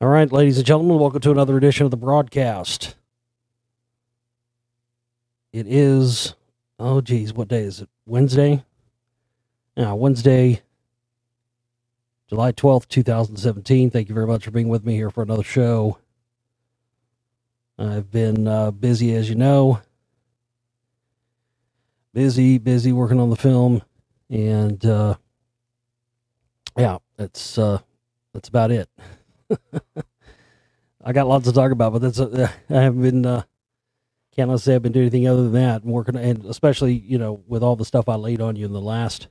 All right, ladies and gentlemen, welcome to another edition of the broadcast. It is, oh geez, what day is it? Wednesday? Yeah, Wednesday, July 12th, 2017. Thank you very much for being with me here for another show. I've been busy, as you know. Busy working on the film. And, yeah, that's about it. I got lots to talk about, but I haven't been, can't say I've been doing anything other than that. I'm working, and especially, with all the stuff I laid on you in the last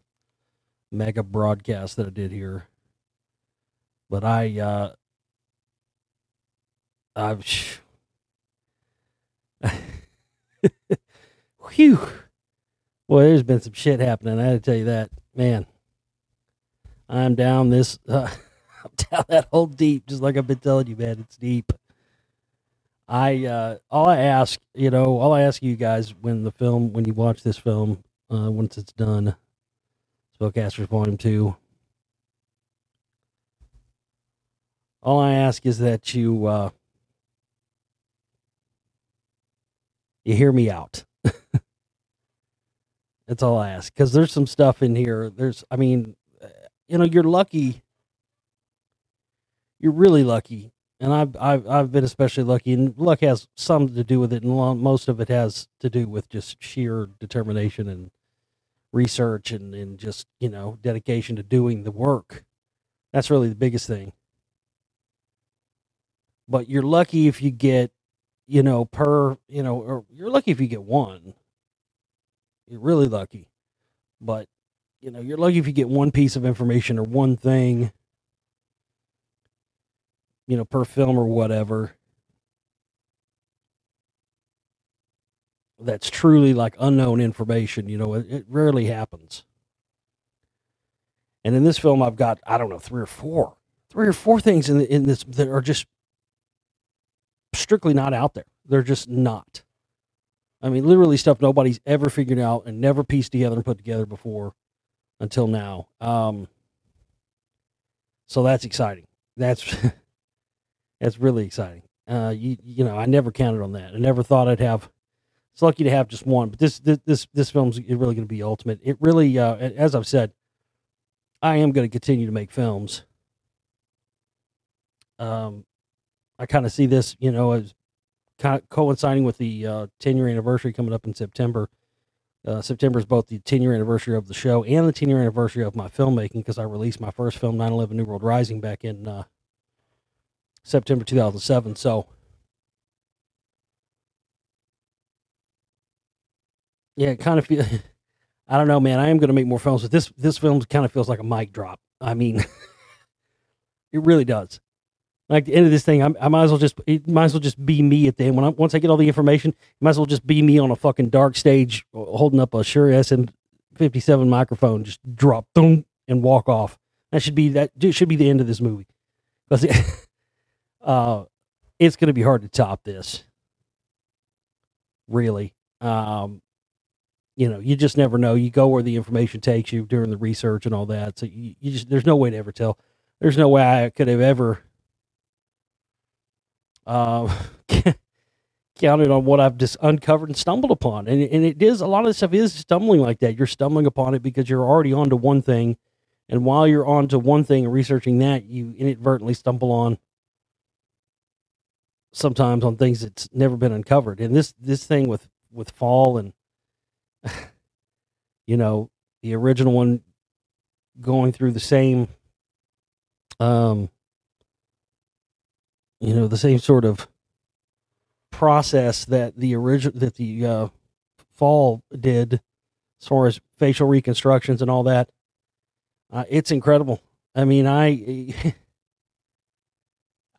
mega broadcast that I did here. But I've, whew. Boy, there's been some shit happening. I had to tell you that, man. I'm down this, I'm down that hole deep, just like I've been telling you, man. It's deep. All I ask you guys when you watch this film, once it's done, Spellcasters Volume 2, all I ask is that you hear me out. That's all I ask. Because there's some stuff in here. You're lucky. You're really lucky. And I've been especially lucky, and luck has some to do with it, and most of it has to do with just sheer determination and research and just, dedication to doing the work. That's really the biggest thing. But you're lucky if you get, or you're lucky if you get one. You're really lucky. But, you're lucky if you get one piece of information or one thing, per film or whatever, that's truly like unknown information. It rarely happens. And in this film, I've got, I don't know, three or four things in this that are just strictly not out there. They're just not. I mean, literally stuff nobody's ever figured out and never pieced together and put together before until now. So that's exciting. That's really exciting. I never counted on that. I never thought I'd have. It's lucky to have just one, but this film's really going to be ultimate. It really, as I've said, I am going to continue to make films. I kind of see this, as kind of coinciding with the 10-year anniversary coming up in September. September is both the 10-year anniversary of the show and the 10-year anniversary of my filmmaking, because I released my first film, 9/11 New World Rising, back in September 2007. So, yeah, it kind of feel. I don't know, man. I am going to make more films, but this film kind of feels like a mic drop. I mean, it really does. Like, the end of this thing, I might as well just be me at the end. Once I get all the information, it might as well just be me on a fucking dark stage holding up a Shure SM57 microphone, just drop, boom, and walk off. That should be the end of this movie. Because it's going to be hard to top this. Really. You just never know. You go where the information takes you during the research and all that. So there's no way to ever tell. There's no way I could have ever counted on what I've just uncovered and stumbled upon. And it is, a lot of this stuff is stumbling like that. You're stumbling upon it because you're already onto one thing. And while you're onto one thing and researching that, you inadvertently stumble on sometimes on things that's never been uncovered. And this thing with Fall and, the original one going through the same, the same sort of process that the Fall did, as far as facial reconstructions and all that. It's incredible. I mean,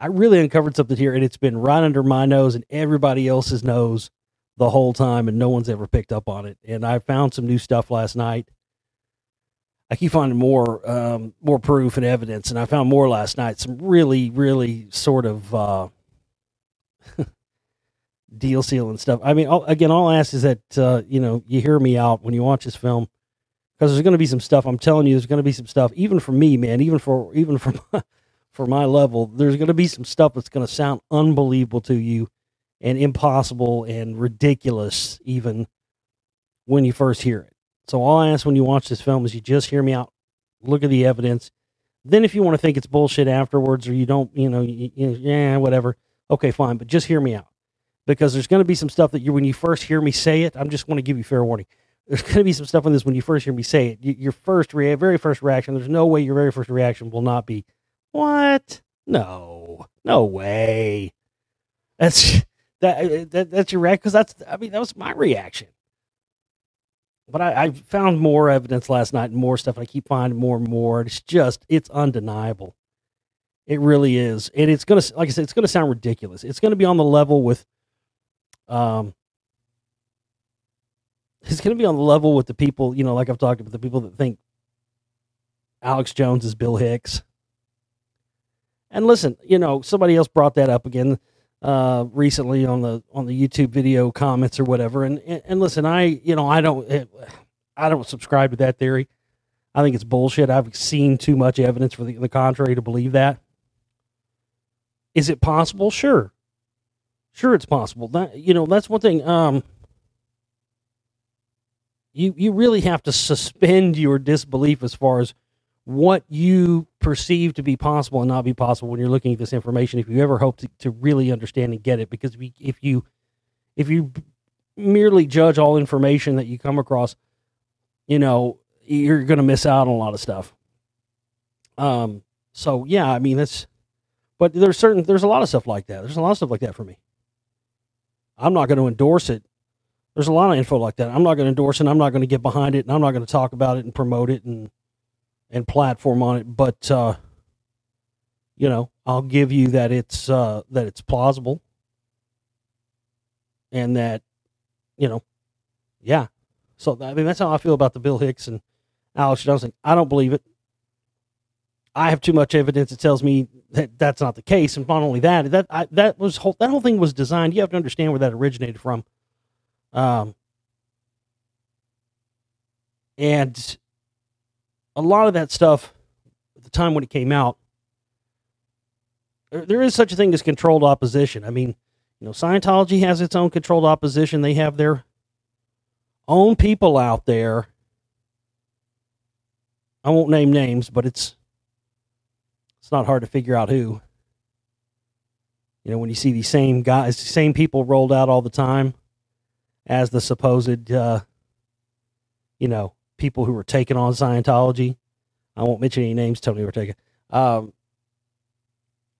I really uncovered something here, and it's been right under my nose and everybody else's nose the whole time, and no one's ever picked up on it. And I found some new stuff last night. I keep finding more proof and evidence, and I found more last night. Some really, really sort of deal sealing stuff. I mean, all I ask is that you hear me out when you watch this film, because there's going to be some stuff. I'm telling you, there's going to be some stuff, even for me, man, even for for my level, there's going to be some stuff that's going to sound unbelievable to you and impossible and ridiculous even when you first hear it. So all I ask when you watch this film is you just hear me out, look at the evidence. Then if you want to think it's bullshit afterwards or you don't, yeah, whatever, okay, fine, but just hear me out. Because there's going to be some stuff that when you first hear me say it, I'm just going to give you fair warning. There's going to be some stuff in this when you first hear me say it. Your very first reaction, there's no way your very first reaction will not be, what? No way. That's your reaction, because that was my reaction. But I found more evidence last night and more stuff. I keep finding more and more. It's undeniable. It really is. And it's going to, like I said, it's going to sound ridiculous. It's going to be on the level with, it's going to be on the level with the people, like I've talked about, the people that think Alex Jones is Bill Hicks. And listen, somebody else brought that up again recently on the YouTube video comments or whatever. And listen, I don't subscribe to that theory. I think it's bullshit. I've seen too much evidence for the contrary to believe that. Is it possible? Sure, it's possible. That's one thing. You really have to suspend your disbelief as far as what you perceive to be possible and not be possible when you're looking at this information, if you ever hope to really understand and get it. Because if you merely judge all information that you come across, you're going to miss out on a lot of stuff. So yeah, but there's a lot of stuff like that. There's a lot of stuff like that for me. I'm not going to endorse it. There's a lot of info like that. I'm not going to endorse it. I'm not going to get behind it, and I'm not going to talk about it and promote it and platform on it. But I'll give you that it's plausible, and that yeah. So that's how I feel about the Bill Hicks and Alex Jones thing. I don't believe it. I have too much evidence that tells me that that's not the case. And not only that, that whole thing was designed. You have to understand where that originated from. And a lot of that stuff at the time when it came out, there is such a thing as controlled opposition. Scientology has its own controlled opposition. They have their own people out there. I won't name names, but it's not hard to figure out who. When you see these same guys, same people rolled out all the time as the supposed, people who were taking on Scientology. I won't mention any names, Tony were taking. But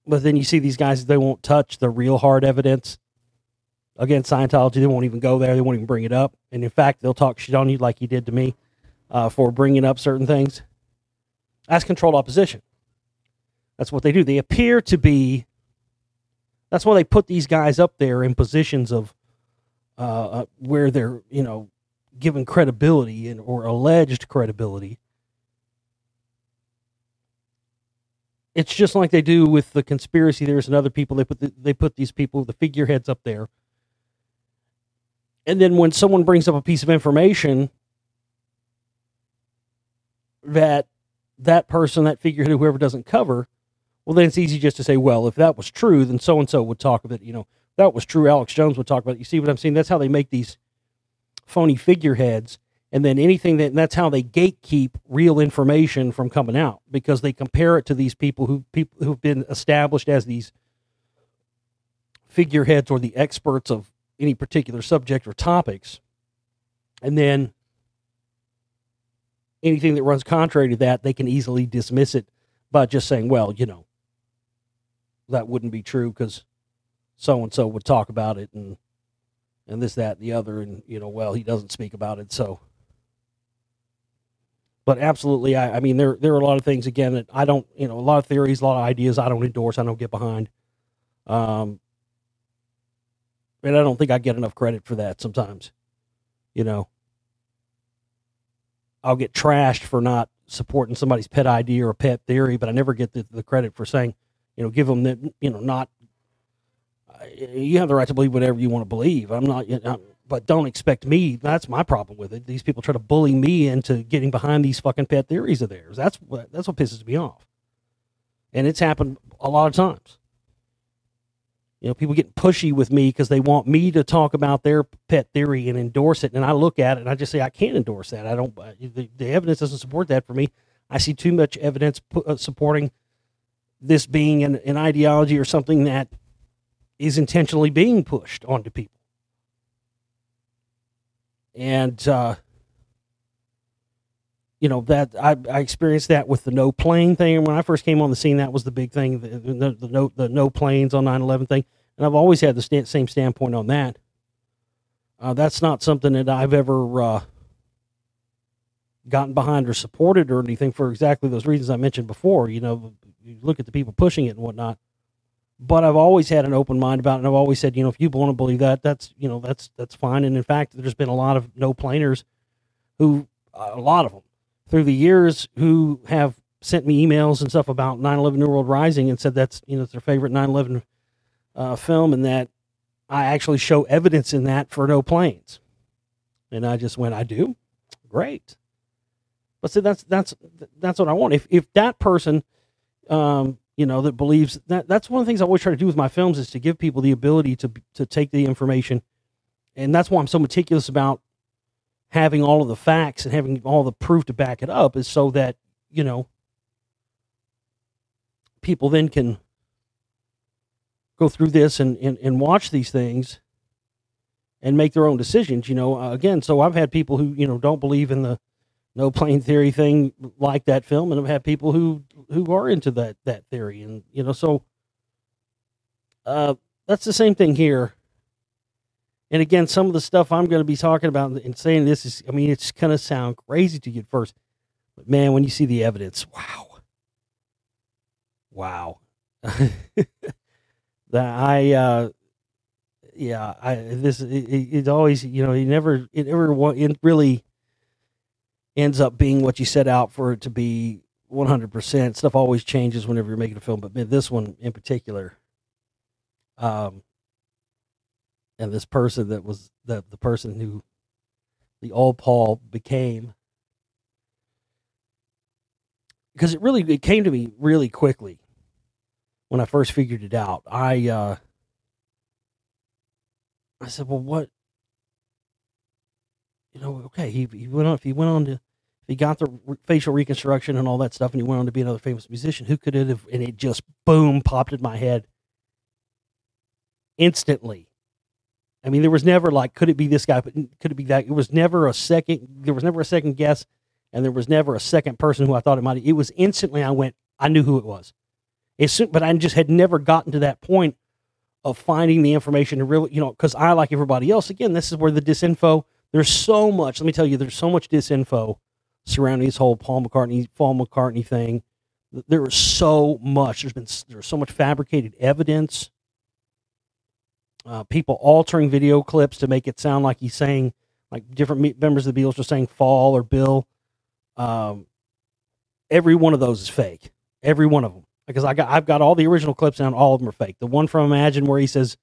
then you see these guys, they won't touch the real hard evidence against Scientology. They won't even go there. They won't even bring it up. And in fact, they'll talk shit on you like you did to me for bringing up certain things. That's controlled opposition. That's what they do. They appear to be, that's why they put these guys up there in positions of where they're, given credibility or alleged credibility. It's just like they do with the conspiracy theorists and other people. They put these people, the figureheads, up there. And then when someone brings up a piece of information that person, that figurehead, whoever doesn't cover, well, then it's easy just to say, well, if that was true, then so-and-so would talk of it. That was true, Alex Jones would talk about it. You see what I'm saying? That's how they make these phony figureheads. And then that's how they gatekeep real information from coming out, because they compare it to these people who've been established as these figureheads or the experts of any particular subject or topics. And then anything that runs contrary to that, they can easily dismiss it by just saying, well, that wouldn't be true because so-and-so would talk about it and this, that, and the other. And, well, he doesn't speak about it. So, but absolutely, there are a lot of things, again, that I don't, a lot of theories, a lot of ideas I don't endorse, I don't get behind. And I don't think I get enough credit for that sometimes. I'll get trashed for not supporting somebody's pet idea or a pet theory, but I never get the credit for saying, give them that, not, you have the right to believe whatever you want to believe. I'm not, but don't expect me. That's my problem with it. These people try to bully me into getting behind these fucking pet theories of theirs. That's what pisses me off. And it's happened a lot of times. People getting pushy with me because they want me to talk about their pet theory and endorse it. And I look at it and I just say, I can't endorse that. I don't, the evidence doesn't support that for me. I see too much evidence supporting this being an ideology or something that is intentionally being pushed onto people. And, that I experienced that with the no plane thing. And when I first came on the scene, that was the big thing, the no planes on 9/11 thing. And I've always had the same standpoint on that. That's not something that I've ever gotten behind or supported or anything for exactly those reasons I mentioned before. You look at the people pushing it and whatnot. But I've always had an open mind about it, and I've always said, if you want to believe that, that's fine. And in fact, there's been a lot of no planers who, a lot of them, through the years, who have sent me emails and stuff about 9/11 New World Rising and said that's it's their favorite 9/11 film, and that I actually show evidence in that for no planes. And I just went, I do? Great. But see, that's what I want. If that person, that believes that's one of the things I always try to do with my films is to give people the ability to take the information. And that's why I'm so meticulous about having all of the facts and having all the proof to back it up, is so that, people then can go through this and watch these things and make their own decisions, again. So I've had people who, don't believe in the no plane theory thing like that film. And I've had people who are into that theory. And, so that's the same thing here. And again, some of the stuff I'm going to be talking about and saying this is, it's going to sound crazy to you at first, but man, when you see the evidence, wow. That it always, it really ends up being what you set out for it to be 100%. Stuff always changes whenever you're making a film, but man, this one in particular, and this person that was the person who the old Paul became, because it came to me really quickly when I first figured it out. I said, well, what, okay, he got the facial reconstruction and all that stuff, and he went on to be another famous musician. Who could it have? And it just boom popped in my head instantly. There was never like, could it be this guy? But could it be that? There was never a second guess, and there was never a second person who I thought it might. It was instantly. I knew who it was. But I just had never gotten to that point of finding the information to really, because I, like everybody else, again, this is where the disinfo. There's so much. Let me tell you, there's so much disinfo surrounding this whole Paul McCartney thing. There is so much. There's so much fabricated evidence. People altering video clips to make it sound like he's saying, like different members of the Beatles are saying Fall or Bill. Every one of those is fake. Every one of them. Because I've got all the original clips down. All of them are fake. The one from Imagine where he says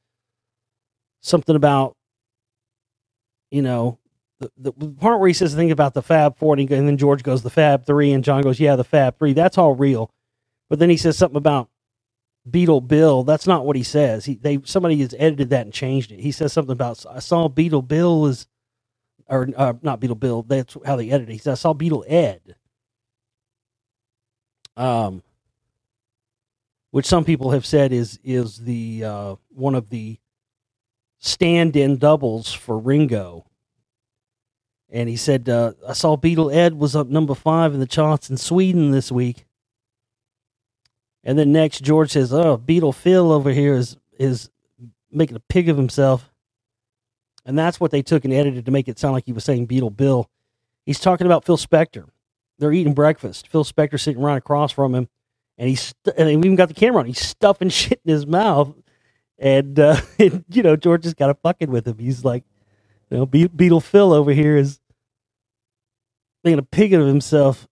something about, the part where he says the thing about the Fab Four, and then George goes the Fab Three, and John goes, yeah, the Fab Three. That's all real. But then he says something about Beatle Bill. That's not what he says. Somebody has edited that and changed it. He says something about, I saw Beatle Bill or not Beatle Bill. That's how they edited it. He says, I saw Beatle Ed. Which some people have said is the one of the stand-in doubles for Ringo. And he said, I saw Beatle Ed was up number 5 in the charts in Sweden this week. And then next, George says, oh, Beatle Phil over here is making a pig of himself. And that's what they took and edited to make it sound like he was saying Beatle Bill. He's talking about Phil Spector. They're eating breakfast. Phil Spector sitting right across from him. And and they even got the camera on. He's stuffing shit in his mouth. And George is kind of fucking with him. He's like, Beatle Phil over here is making a pig of himself.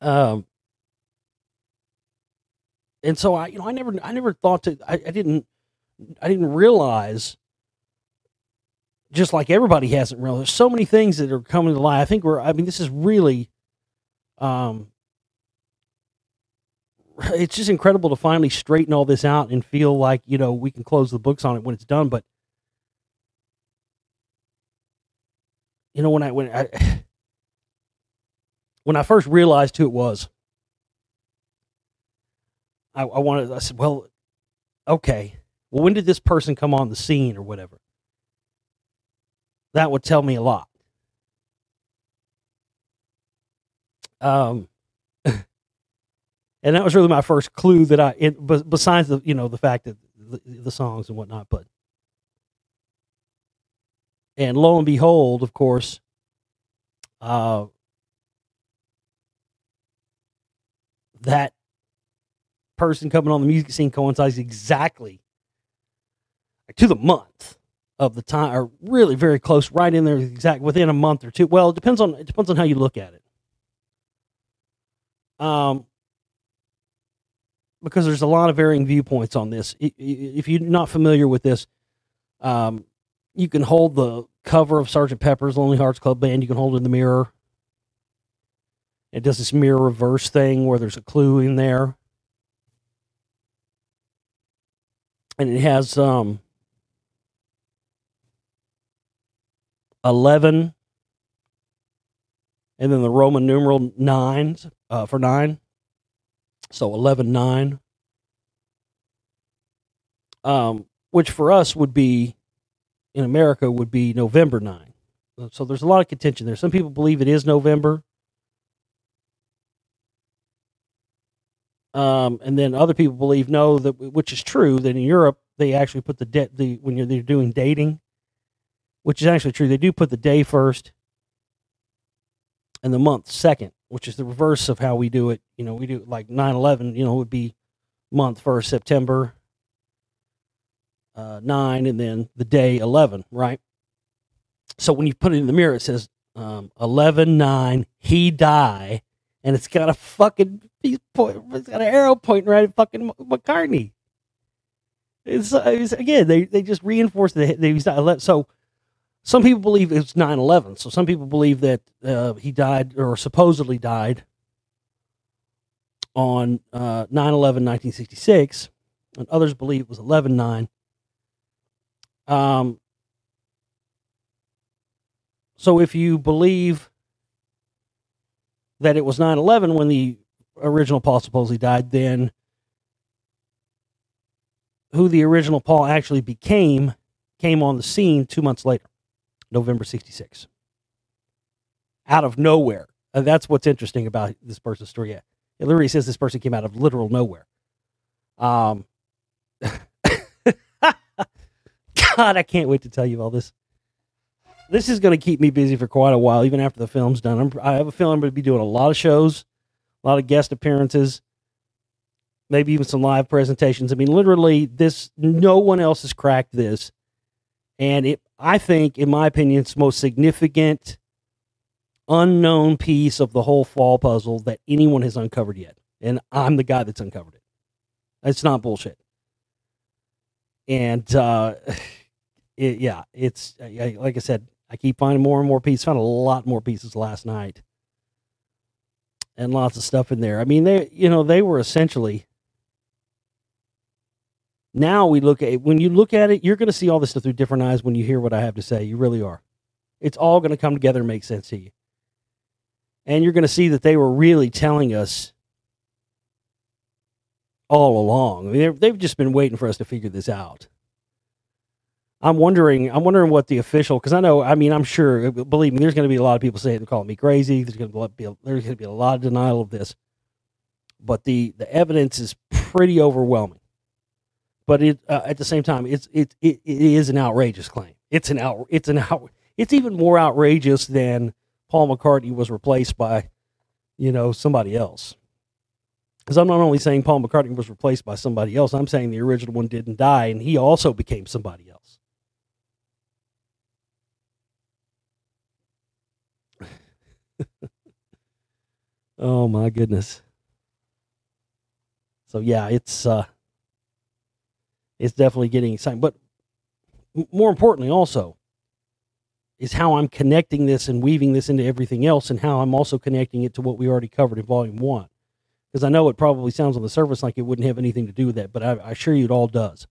And so I never thought I didn't realize, just like everybody hasn't realized, there's so many things that are coming to light. I think this is really, it's just incredible to finally straighten all this out and feel like, we can close the books on it when it's done. But when I first realized who it was, I said, well, okay, well, when did this person come on the scene or whatever? That would tell me a lot. And that was really my first clue that besides the fact that the songs and whatnot, and lo and behold, of course, that person coming on the music scene coincides exactly to the month of the time, or really very close, right in there, exact within a month or two. Well, it depends on how you look at it. Because there's a lot of varying viewpoints on this. If you're not familiar with this, you can hold the cover of Sgt. Pepper's Lonely Hearts Club Band. You can hold it in the mirror. It does this mirror reverse thing where there's a clue in there. And it has 11 and then the Roman numeral 9s for 9. So 11-9. Which for us would be, in America, would be November 9. So there's a lot of contention there. Some people believe it is November. And then other people believe no, which is true, that in Europe they actually put when they're doing dating, which is actually true. They do put the day first and the month second, which is the reverse of how we do it. We do like 9/11, would be month first, September 9, and then the day 11, right? So when you put it in the mirror, it says 11-9, he die, and it's got a fucking it's got an arrow pointing right at fucking McCartney. It's again, they just reinforce that. So some people believe it's 9/11. So some people believe that he died or supposedly died on 9/11/1966, and others believe it was 11-9. So if you believe that it was 9/11 when the original Paul supposedly died, then who the original Paul actually became came on the scene 2 months later, November 66. Out of nowhere. And that's what's interesting about this person's story. Yeah. It literally says this person came out of literal nowhere. God, I can't wait to tell you all this. This is going to keep me busy for quite a while, even after the film's done. I have a feeling I'm going to be doing a lot of shows, a lot of guest appearances, maybe even some live presentations. I mean, literally, no one else has cracked this. And I think, in my opinion, it's the most significant unknown piece of the whole fall puzzle that anyone has uncovered yet. And I'm the guy that's uncovered it. It's not bullshit. And, it's like I said, I keep finding more and more pieces. Found a lot more pieces last night, and lots of stuff in there. I mean, they were essentially. Now when you look at it, you're going to see all this stuff through different eyes when you hear what I have to say. You really are. It's all going to come together and make sense to you, and you're going to see that they were really telling us all along. I mean, they've just been waiting for us to figure this out. I'm wondering what the official, because I'm sure, believe me, there's going to be a lot of people saying and calling me crazy. There's going to be a lot of denial of this, but the evidence is pretty overwhelming. But at the same time, it is an outrageous claim. It's even more outrageous than Paul McCartney was replaced by, somebody else. Because I'm not only saying Paul McCartney was replaced by somebody else, I'm saying the original one didn't die, and he also became somebody else. Oh my goodness. So yeah, it's definitely getting exciting. But more importantly also is how I'm connecting this and weaving this into everything else, and how I'm also connecting it to what we already covered in volume 1. because I know it probably sounds on the surface like it wouldn't have anything to do with that, but I assure you it all does.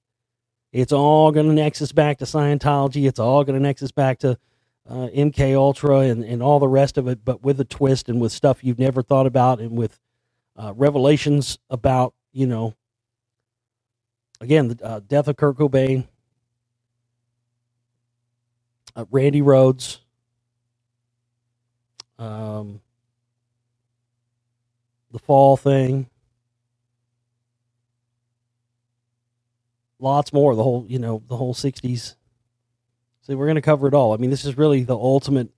It's all going to nexus back to Scientology. It's all going to nexus back to MK Ultra and all the rest of it, but with a twist and with stuff you've never thought about, and with revelations about, again, the death of Kurt Cobain, Randy Rhoads, the fall thing, lots more. The whole 60s. So we're going to cover it all. I mean, this is really the ultimate.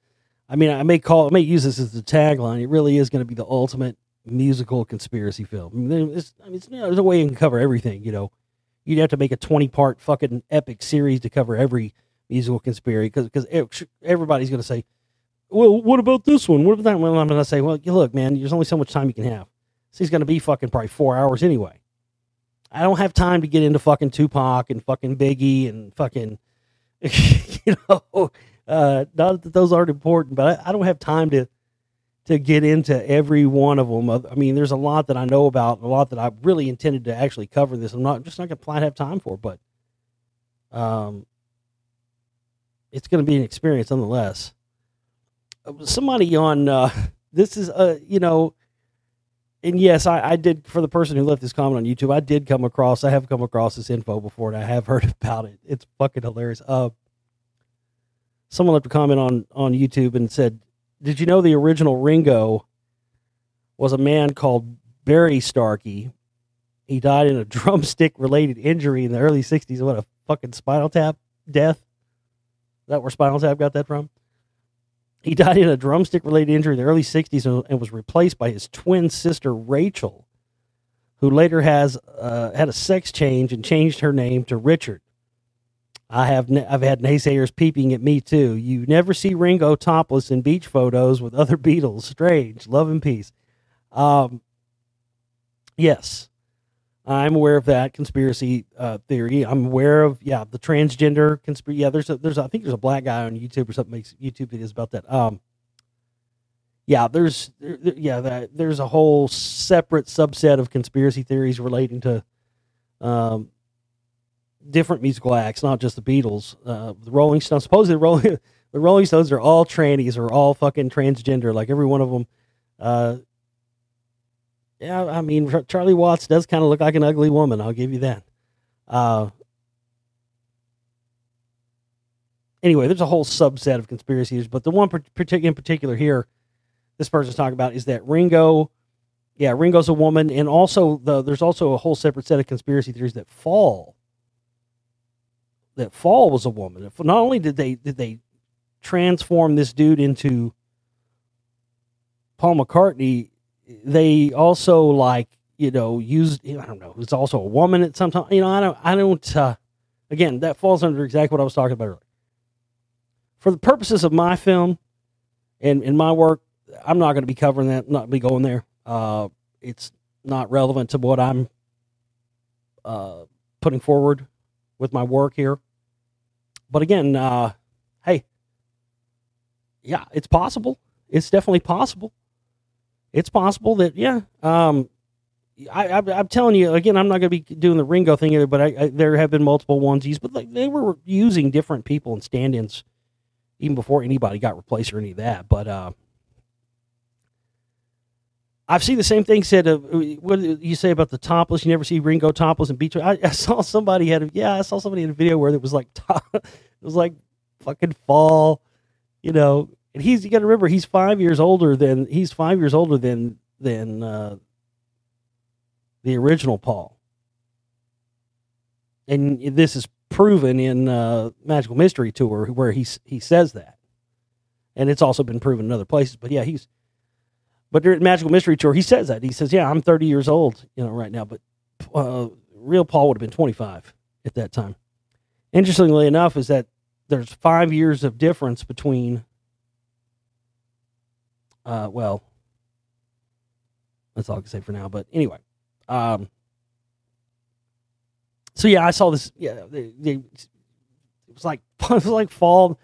I mean, I may use this as the tagline. It really is going to be the ultimate musical conspiracy film. I mean, there's a way you can cover everything. You'd have to make a 20-part fucking epic series to cover every musical conspiracy, because everybody's going to say, well, what about this one? What about that one? I'm going to say, well, look, man, there's only so much time you can have. So he's going to be fucking probably 4 hours anyway. I don't have time to get into fucking Tupac and fucking Biggie and fucking, not that those aren't important, but I don't have time to get into every one of them. I mean, there's a lot that I know about, and a lot that I really intended to actually cover this. I'm just not going to have time for, but it's going to be an experience nonetheless. Somebody on this is and yes, I did, for the person who left this comment on YouTube, I have come across this info before, and I have heard about it. It's fucking hilarious. Someone left a comment on YouTube and said, did you know the original Ringo was a man called Barry Starkey? He died in a drumstick-related injury in the early 60s. What, a fucking Spinal Tap death? Is that where Spinal Tap got that from? He died in a drumstick-related injury in the early 60s and was replaced by his twin sister, Rachel, who later had a sex change and changed her name to Richard. I've had naysayers peeping at me, too. You never see Ringo topless in beach photos with other Beatles. Strange. Love and peace. Yes, I'm aware of that conspiracy theory. I'm aware of, the transgender conspiracy. Yeah, I think there's a black guy on YouTube or something makes YouTube videos about that. There's a whole separate subset of conspiracy theories relating to different musical acts, not just the Beatles. The Rolling Stones, supposedly the Rolling Stones are all trannies or all fucking transgender, like every one of them. Yeah, I mean, Charlie Watts does kind of look like an ugly woman. I'll give you that. Anyway, there's a whole subset of conspiracies, but the one in particular here, this person's talking about, is that Ringo's a woman, and also there's also a whole separate set of conspiracy theories that Fall was a woman. Not only did they transform this dude into Paul McCartney, they also used, I don't know, it's also a woman at some time. Again, that falls under exactly what I was talking about earlier. For the purposes of my film and my work, I'm not going to be covering that, not be going there. It's not relevant to what I'm putting forward with my work here. But again, hey, yeah, it's possible. It's definitely possible. It's possible that, I'm telling you, again, I'm not going to be doing the Ringo thing either, but there have been multiple onesies, but they were using different people and stand-ins even before anybody got replaced or any of that. But I've seen the same thing said. What did you say about the topless? You never see Ringo topless in beach. I saw somebody in a video where it was like it was like fucking Fall, and you got to remember he's 5 years older than the the original Paul, and this is proven in Magical Mystery Tour where he says that, and it's also been proven in other places. But yeah, but during Magical Mystery Tour, he says that. He says, yeah, I'm 30 years old, right now, but real Paul would have been 25 at that time. Interestingly enough, is that there's 5 years of difference between, well, that's all I can say for now, but anyway. So yeah, I saw this, it was like Fall,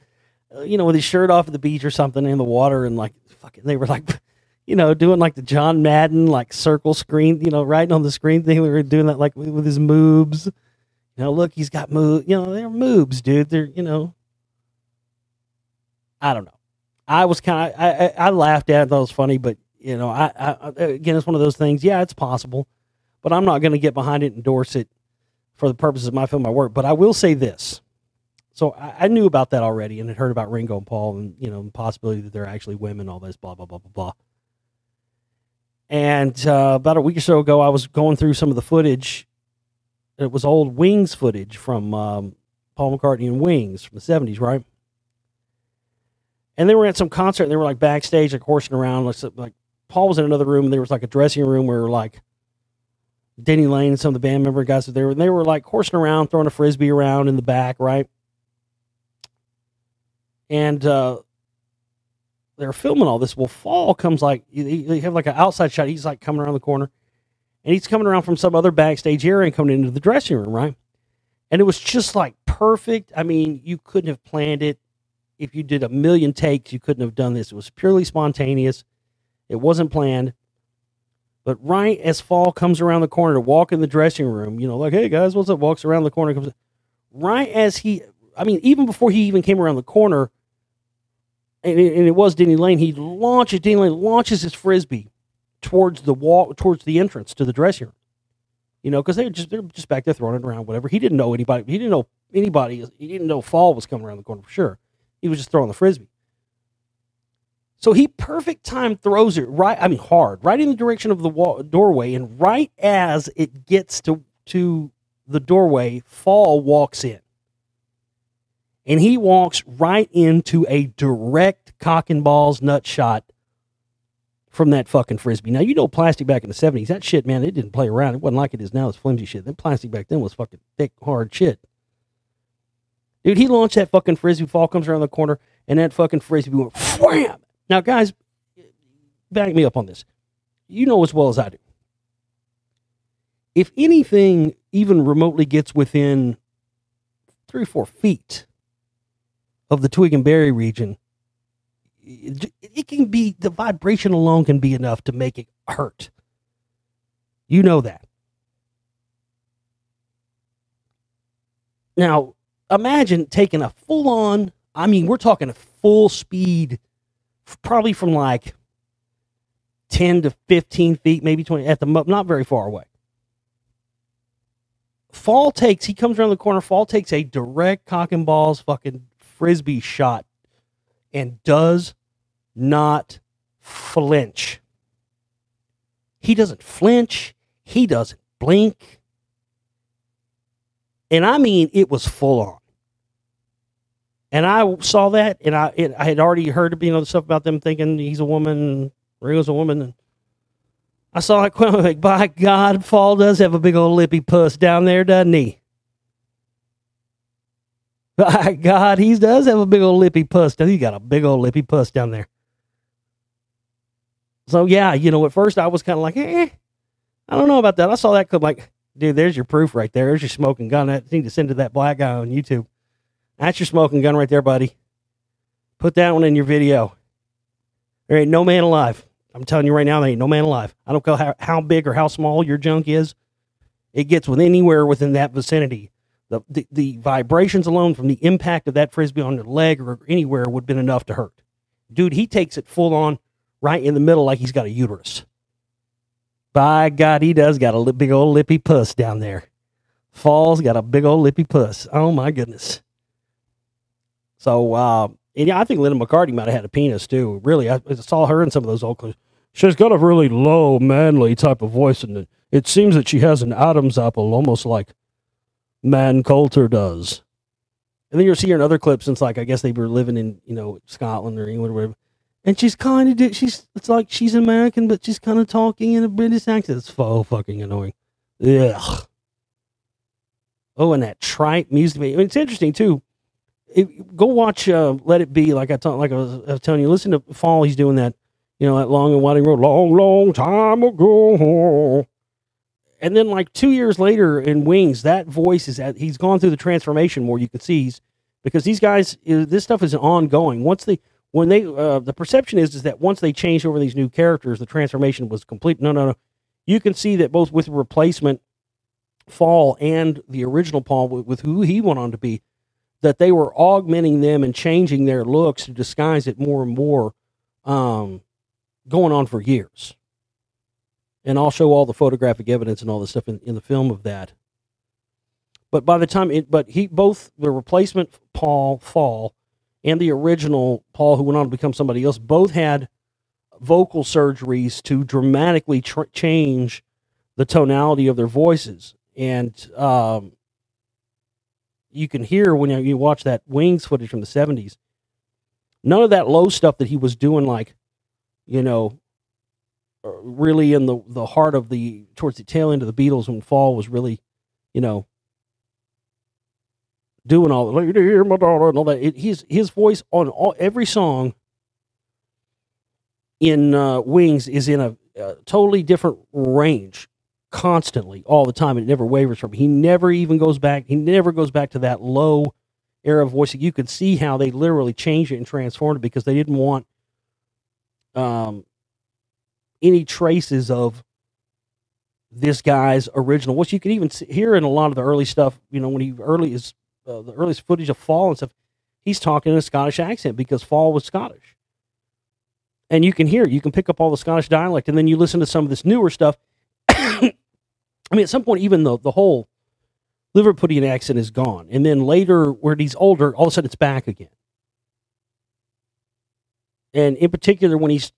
with his shirt off at the beach or something in the water, and like, fucking, they were like, doing like the John Madden, like circle screen, writing on the screen thing. We were doing that like with his moves. Look, he's got moves. They're moves, dude. They're, I don't know. I was kind of, I laughed at it. Thought it was funny, but, again, it's one of those things. Yeah, it's possible, but I'm not going to get behind it and endorse it for the purposes of my film, my work. But I will say this. So I knew about that already and had heard about Ringo and Paul and, the possibility that they're actually women, all this, blah, blah, blah, blah, blah. And about a week or so ago, I was going through some of the footage. It was old Wings footage from Paul McCartney and Wings from the 70s, right? And they were at some concert, and they were like backstage, like horsing around. Like Paul was in another room, and there was like a dressing room where like Denny Lane and some of the band member guys were there, and they were like horsing around, throwing a frisbee around in the back, right? And they're filming all this. Well, Fall comes like, they have like an outside shot. He's like coming around the corner, and he's coming around from some other backstage area and coming into the dressing room, right? And it was just like perfect. I mean, you couldn't have planned it. If you did a million takes, you couldn't have done this. It was purely spontaneous. It wasn't planned. But right as Fall comes around the corner to walk in the dressing room, like, hey guys, what's up? Walks around the corner, comes right as even before he even came around the corner, and it was Denny Lane, Denny Lane launches his frisbee towards the entrance to the dressing room. Because they're just back there throwing it around, whatever. He didn't know anybody. He didn't know Fall was coming around the corner for sure. He was just throwing the frisbee. So he perfect time throws it hard, right in the direction of the doorway, and right as it gets to the doorway, Fall walks in. And he walks right into a direct cock and balls nut shot from that fucking frisbee. Now, plastic back in the 70s, that shit, man, it didn't play around. It wasn't like it is now, it's flimsy shit. That plastic back then was fucking thick, hard shit. Dude, he launched that fucking frisbee. Fall comes around the corner, and that fucking frisbee went wham. Now, guys, back me up on this. You know as well as I do. If anything even remotely gets within 3 or 4 feet of the twig and berry region, it can be, the vibration alone can be enough to make it hurt. You know that. Now, imagine taking a full-on, we're talking a full speed, probably from like 10 to 15 feet, maybe 20, at the not very far away. He comes around the corner, Fall takes a direct cock and balls fucking frisbee shot and does not flinch. He doesn't flinch. He doesn't blink. And it was full on. And I saw that, and I had already heard the stuff about them thinking he's a woman, Ringo's a woman. And I saw it, like, by God, Fall does have a big old lippy puss down there, doesn't he? By God, he does have a big old lippy puss. He got a big old lippy puss down there. So yeah, at first I was kind of like, I don't know about that. I saw that clip, like, dude, there's your proof right there. There's your smoking gun. I need to send to that black guy on YouTube. That's your smoking gun right there, buddy. Put that one in your video. There ain't no man alive. I'm telling you right now, there ain't no man alive. I don't care how big or how small your junk is. It gets anywhere within that vicinity. The vibrations alone from the impact of that frisbee on your leg or anywhere would have been enough to hurt. Dude, he takes it full on right in the middle like he's got a uterus. By God, he does got a big old lippy puss down there. Fall's got a big old lippy puss. Oh, my goodness. So, and yeah, I think Linda McCartney might have had a penis, too. Really, I saw her in some of those old clips. She's got a really low, manly type of voice, and it seems that she has an Adam's apple, almost like Man Coulter does. And then you'll see her in other clips, and it's like, I guess they were living in, Scotland or England or whatever. And she's kind of, it's like she's American, but she's kind of talking in a British accent. It's so fucking annoying. Ugh. Oh, and that trite music. It's interesting, too. Go watch Let It Be, like I was telling you. Listen to Fall, he's doing that, that long and winding road, long, long time ago. And then like 2 years later in Wings, that voice he's gone through the transformation more, you can see, because these guys, this stuff is ongoing. Once when they the perception is that once they changed over these new characters, the transformation was complete. No. You can see that both with replacement Fall and the original Paul, with who he went on to be, that they were augmenting them and changing their looks to disguise it more and more, going on for years. And I'll show all the photographic evidence and all the stuff in the film of that. But by the time both the replacement Paul Fall and the original Paul, who went on to become somebody else, both had vocal surgeries to dramatically change the tonality of their voices. And you can hear when you watch that Wings footage from the 70s, none of that low stuff that he was doing, like, really in the heart of towards the tail end of the Beatles, when Fall was really, doing all the, hear my daughter and all that. His voice on every song in Wings is in a totally different range, constantly, all the time. It never wavers from. He never goes back to that low era of voice. You could see how they literally changed it and transformed it because they didn't want any traces of this guy's original, which you can even hear in a lot of the early stuff. When the earliest footage of Fall and stuff, he's talking in a Scottish accent because Fall was Scottish. And you can pick up all the Scottish dialect, and then you listen to some of this newer stuff. I mean, at some point, even the whole Liverpudlian accent is gone. And then later, where he's older, all of a sudden it's back again. And in particular, when he's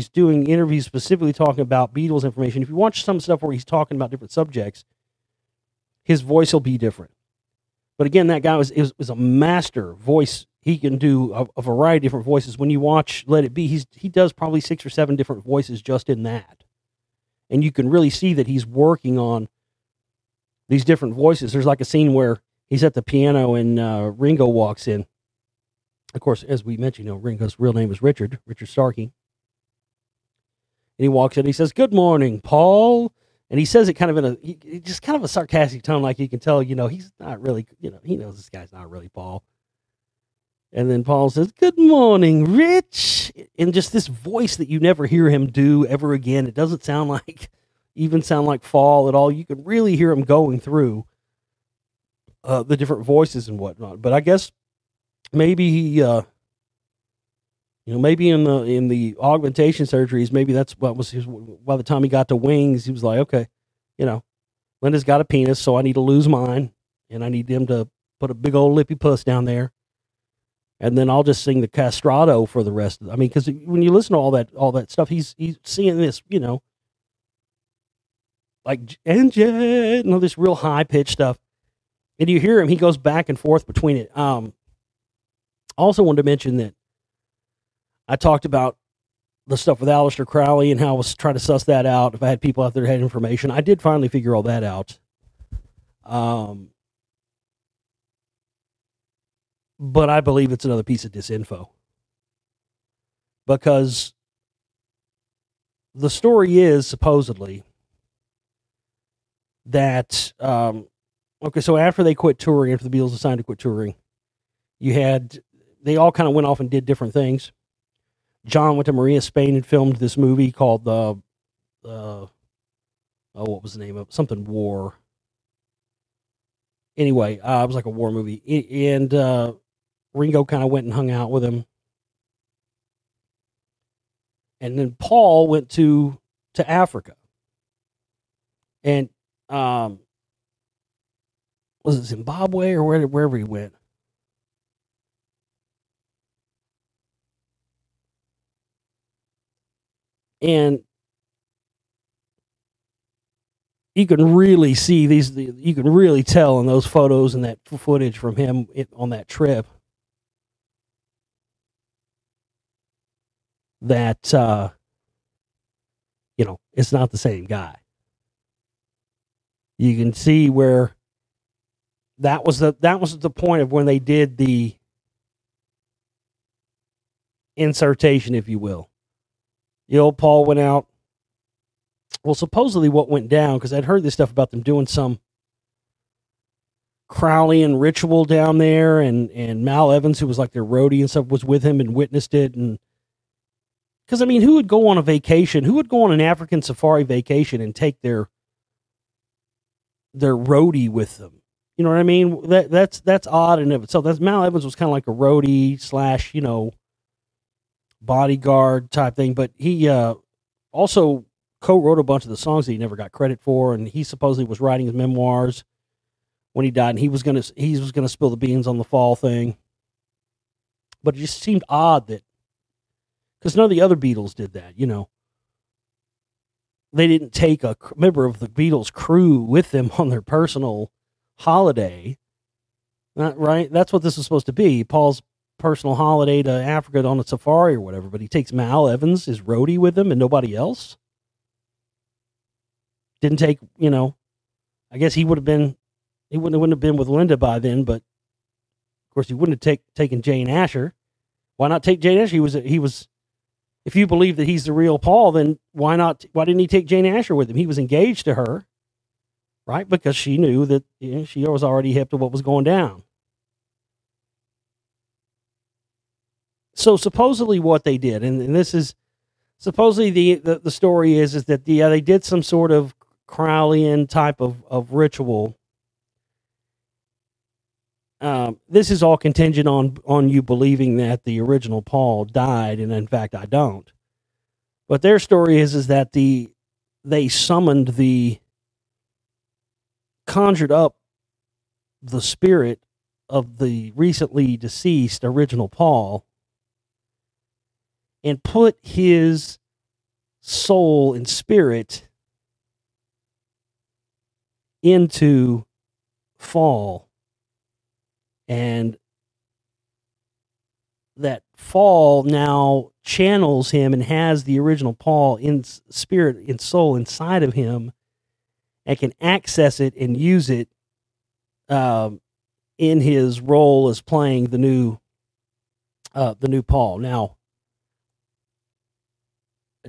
doing interviews specifically talking about Beatles information, if you watch some stuff where he's talking about different subjects, his voice will be different. But again, that guy was a master voice. He can do a variety of different voices. When you watch Let It Be, he does probably 6 or 7 different voices just in that. And you can really see that he's working on these different voices. There's like a scene where he's at the piano and Ringo walks in. Of course, as we mentioned, Ringo's real name is Richard Starkey. And he walks in and he says, "Good morning, Paul." And he says it kind of in just kind of a sarcastic tone, like you can tell, he's not really, he knows this guy's not really Paul. And then Paul says, "Good morning, Rich." And just this voice that you never hear him do ever again. It doesn't sound like Fall at all. You can really hear him going through the different voices and whatnot. But I guess maybe he, maybe in the augmentation surgeries, maybe that's what was his. By the time he got to Wings, he was like, okay, Linda's got a penis, so I need to lose mine, and I need them to put a big old lippy puss down there, and then I'll just sing the castrato for the rest of it. I mean, because when you listen to all that stuff, he's seeing this, like and all this real high pitched stuff, and you hear him. He goes back and forth between it. Also wanted to mention that I talked about the stuff with Aleister Crowley and how I was trying to suss that out. If I had people out there that had information, I did finally figure all that out. But I believe it's another piece of disinfo, because the story is supposedly that, okay, so after they quit touring, after the Beatles decided to quit touring, they all kind of went off and did different things. John went to Maria, Spain, and filmed this movie called what was the name of it? Something War. Anyway, it was like a war movie. And Ringo kind of went and hung out with him. And then Paul went to Africa. And was it Zimbabwe or wherever he went? And you can really see you can really tell in those photos and that footage from him on that trip that, it's not the same guy. You can see where that was the point of when they did the insertion, if you will. The old Paul went out. Well, supposedly what went down, because I'd heard this stuff about them doing some Crowley ritual down there, and Mal Evans, who was like their roadie and stuff, was with him and witnessed it. And because I mean, who would go on a vacation? Who would go on an African safari vacation and take their roadie with them? You know what I mean? That's odd in of itself. That's Mal Evans was kind of like a roadie slash bodyguard type thing, but he also co-wrote a bunch of the songs that he never got credit for, and he supposedly was writing his memoirs when he died, and he was gonna spill the beans on the fall thing. But it just seemed odd that, because none of the other Beatles did that, they didn't take a member of the Beatles crew with them on their personal holiday. Right? That's what this was supposed to be. Paul's personal holiday to Africa on a safari or whatever, but he takes Mal Evans, his roadie, with him and nobody else. Didn't take, I guess he wouldn't have been with Linda by then, but of course he wouldn't have taken Jane Asher. Why not take Jane Asher? He was, if you believe that he's the real Paul, then why didn't he take Jane Asher with him? He was engaged to her, right? Because she knew that she was already hip to what was going down. So supposedly what they did, and this is supposedly the story is that they did some sort of Crowleyan type of ritual. This is all contingent on you believing that the original Paul died, and in fact I don't. But their story is that they conjured up the spirit of the recently deceased original Paul and put his soul and spirit into Fall, and that Fall now channels him and has the original Paul in spirit and soul inside of him, and can access it and use it in his role as playing the new Paul. Now,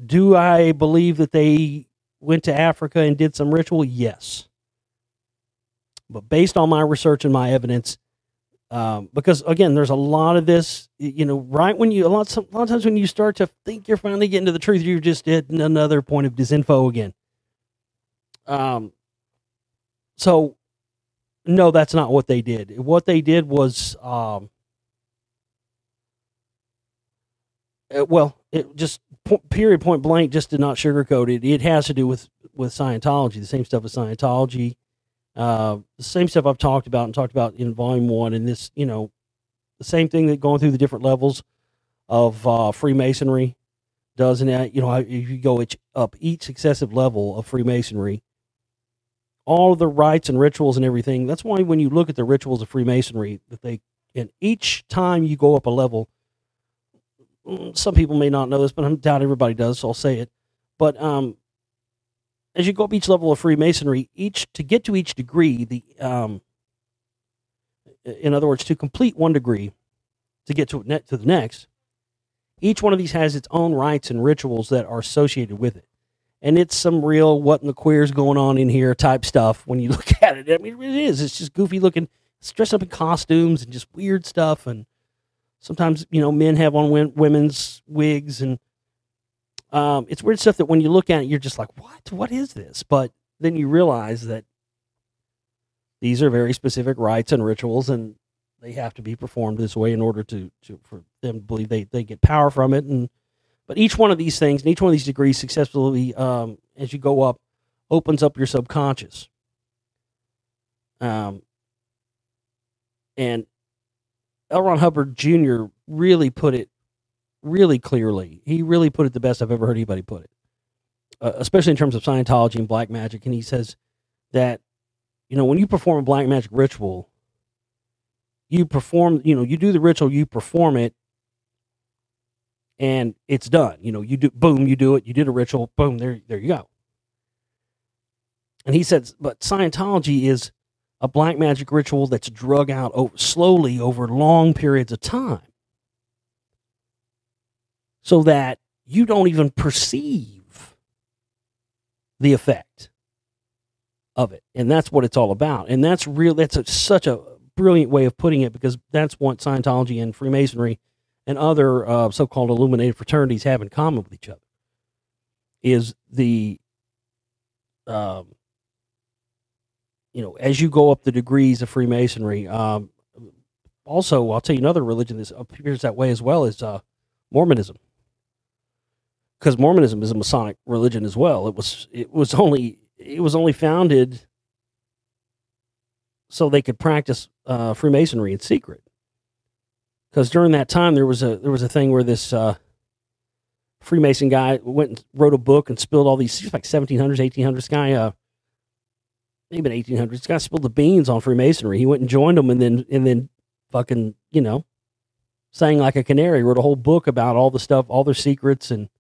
do I believe that they went to Africa and did some ritual? Yes. But based on my research and my evidence, because again, there's a lot of this, right when a lot of times when you start to think you're finally getting to the truth, you're just at another point of disinfo again. So no, that's not what they did. What they did was, it just period, point blank, just to not sugarcoat it. It has to do with Scientology, the same stuff as Scientology, the same stuff I've talked about in Volume 1, and this, the same thing that going through the different levels of Freemasonry does. And if you go up each successive level of Freemasonry, all of the rites and rituals and everything. That's why when you look at the rituals of Freemasonry, and each time you go up a level, some people may not know this, but I doubt everybody does, so I'll say it. But as you go up each level of Freemasonry, to get to each degree, in other words, to complete one degree, to get to the next, each one of these has its own rites and rituals that are associated with it. And it's some real what in the queer's going on in here type stuff when you look at it. I mean, it is. It's just goofy looking, it's dressed up in costumes and just weird stuff. And sometimes, men have on women's wigs, and it's weird stuff that when you look at it, you're just like, what is this? But then you realize that these are very specific rites and rituals, and they have to be performed this way in order for them to believe they get power from it. But each one of these things, and each one of these degrees successfully, as you go up, opens up your subconscious. And L. Ron Hubbard Jr. really put it really clearly. He really put it the best I've ever heard anybody put it, especially in terms of Scientology and black magic. And he says that, when you perform a black magic ritual, you do the ritual, you perform it, and it's done. You do it, you did a ritual, boom, there you go. And he says, but Scientology is a black magic ritual that's drug out slowly over long periods of time, so that you don't even perceive the effect of it, and that's what it's all about. And that's real. Such a brilliant way of putting it, because that's what Scientology and Freemasonry and other so-called illuminated fraternities have in common with each other. Is the as you go up the degrees of Freemasonry, also I'll tell you another religion that appears that way as well is Mormonism, because Mormonism is a Masonic religion as well. It was only founded so they could practice Freemasonry in secret. Because during that time there was a thing where this Freemason guy went and wrote a book and spilled all these, like 1700s, 1800s guy, maybe 1800s. This guy spilled the beans on Freemasonry. He went and joined them, and then fucking sang like a canary. Wrote a whole book about all the stuff, all their secrets, and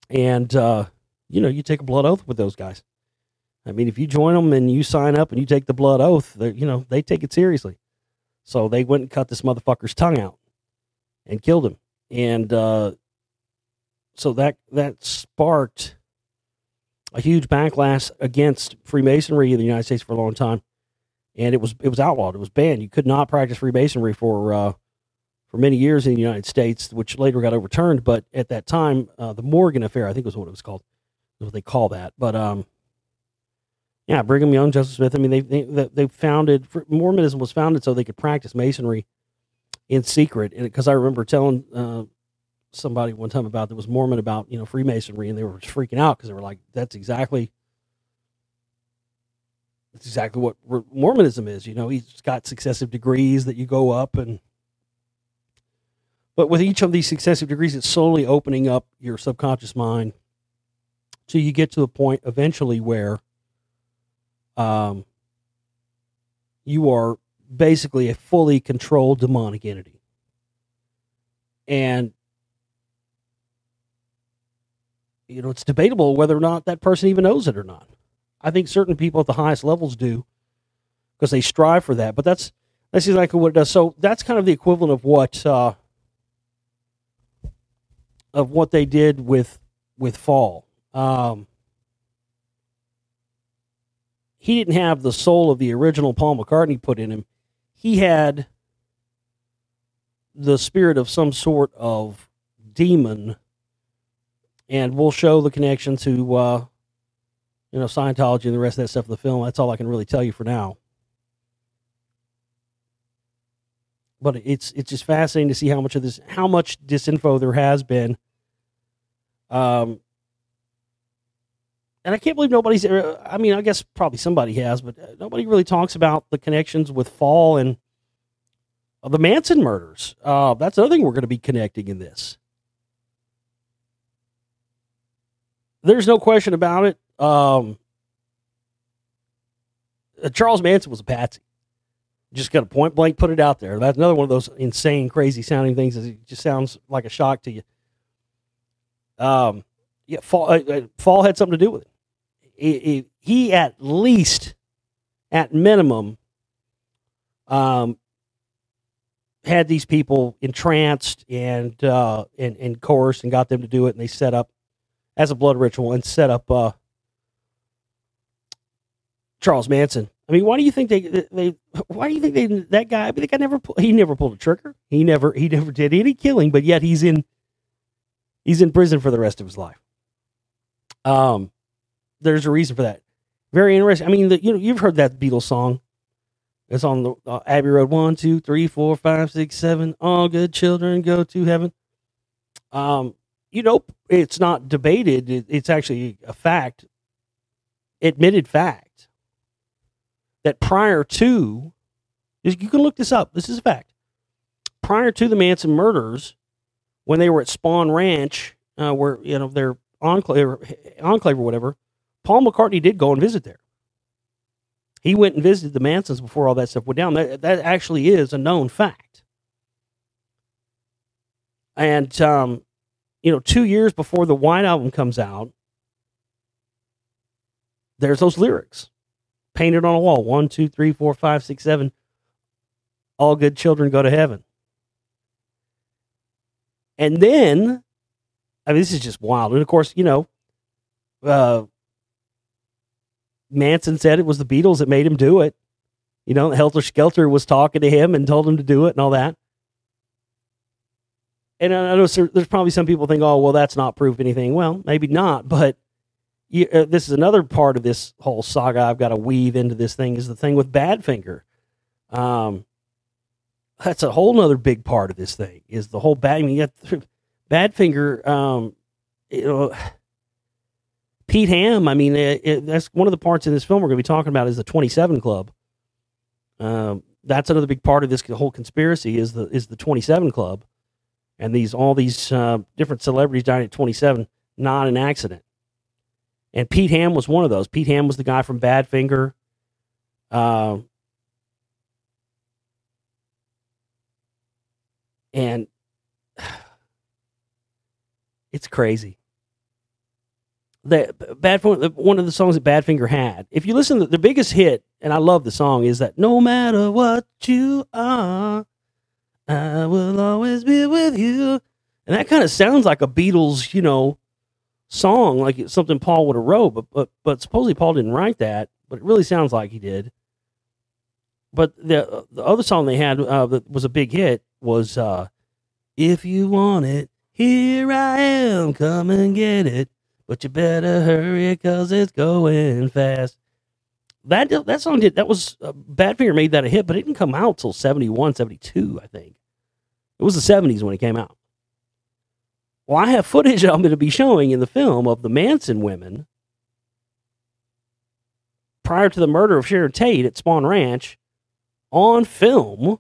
you take a blood oath with those guys. I mean, if you join them and you sign up and you take the blood oath, they take it seriously. So they went and cut this motherfucker's tongue out and killed him, and so that sparked a huge backlash against Freemasonry in the United States for a long time, and it was outlawed. It was banned. You could not practice Freemasonry for many years in the United States, which later got overturned. But at that time, the Morgan Affair, I think was what it was called, is what they call that. But yeah, Brigham Young, Joseph Smith. I mean, they founded Mormonism was founded so they could practice Masonry in secret. And because I remember telling somebody one time that was Mormon about Freemasonry, and they were freaking out because they were like, that's exactly what Mormonism is. He's got successive degrees that you go up, but with each of these successive degrees, it's slowly opening up your subconscious mind till you get to a point eventually where you are basically a fully controlled demonic entity. And it's debatable whether or not that person even knows it or not. I think certain people at the highest levels do, because they strive for that. But that's exactly what it does. So that's kind of the equivalent of what they did with Fall. He didn't have the soul of the original Paul McCartney put in him. He had the spirit of some sort of demon. And we'll show the connection to, Scientology and the rest of that stuff in the film. That's all I can really tell you for now. But it's just fascinating to see how much disinfo there has been. And I can't believe nobody's. I mean, I guess probably somebody has, but nobody really talks about the connections with Fall and the Manson murders. That's another thing we're going to be connecting in this. There's no question about it. Charles Manson was a patsy. Just got to point blank put it out there. That's another one of those insane, crazy sounding things. It just sounds like a shock to you. Yeah, Fall had something to do with it. He at least, at minimum, had these people entranced and coerced and got them to do it, and they set up as a blood ritual and set up Charles Manson. I mean, why do you think that guy? I mean, the guy never pulled a trigger. He never did any killing, but yet he's in prison for the rest of his life. There's a reason for that. Very interesting. I mean, you've heard that Beatles song. It's on the Abbey Road. 1, 2, 3, 4, 5, 6, 7. All good children go to heaven. It's not debated. It's actually a fact, admitted fact, that prior to, you can look this up. This is a fact. Prior to the Manson murders, when they were at Spawn Ranch, where their enclave or whatever, Paul McCartney did go and visit there. He went and visited the Mansons before all that stuff went down. That actually is a known fact. And 2 years before the White Album comes out, there's those lyrics painted on a wall. 1, 2, 3, 4, 5, 6, 7. All good children go to heaven. And then, I mean, this is just wild. And of course, Manson said it was the Beatles that made him do it. You know, Helter Skelter was talking to him and told him to do it and all that. And I know there's probably some people think, oh, well, that's not proof of anything. Well, maybe not, but this is another part of this whole saga I've got to weave into this thing is the thing with Badfinger. That's a whole nother big part of this thing is the whole bad. I mean, you got Badfinger, you know, Pete Ham. I mean, that's one of the parts in this film we're going to be talking about is the 27 Club. That's another big part of this whole conspiracy is the 27 Club, and all these different celebrities died at 27, not an accident. And Pete Ham was one of those. Pete Ham was the guy from Badfinger. And it's crazy. One of the songs that Badfinger had, if you listen to the biggest hit, and I love the song, is that no matter what you are, I will always be with you. And that kind of sounds like a Beatles, you know, song, like it's something Paul would have wrote, but supposedly Paul didn't write that, but it really sounds like he did. But the other song they had that was a big hit was If You Want It, Here I Am, Come and Get It, but you better hurry 'cause it's going fast. That song Badfinger made that a hit, but it didn't come out till 71, 72, I think. It was the 70s when it came out. Well, I have footage I'm going to be showing in the film of the Manson women prior to the murder of Sharon Tate at Spawn Ranch on film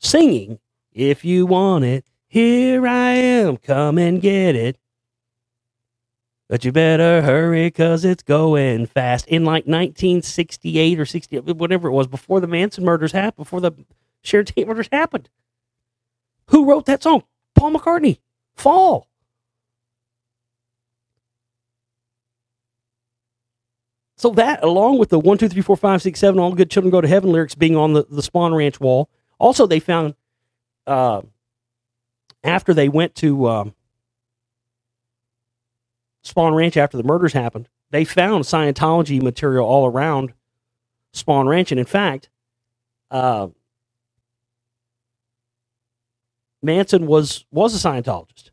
singing, If You Want It, Here I Am, Come and Get It, but you better hurry 'cause it's going fast. In like 1968 or 60, whatever it was, before the Manson murders happened, before the Sharon Tate murders happened. Who wrote that song? Paul McCartney. Fall. So that, along with the 1, 2, 3, 4, 5, 6, 7, all the good children go to heaven lyrics being on the Spawn Ranch wall. Also, they found, after they went to Spawn Ranch after the murders happened, they found Scientology material all around Spawn Ranch. And in fact, Manson was a Scientologist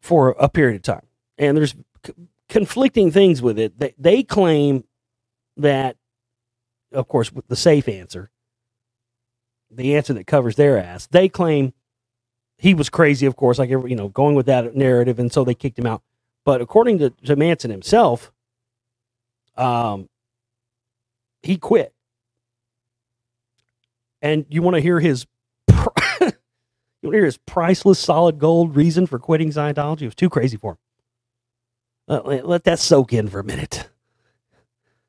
for a period of time. And there's conflicting things with it. They claim that, of course, with the safe answer, the answer that covers their ass, they claim he was crazy, of course, like, you know, going with that narrative, and so they kicked him out. But according to Manson himself, he quit. And you want to hear his priceless solid gold reason for quitting Scientology? It was too crazy for him. Let that soak in for a minute.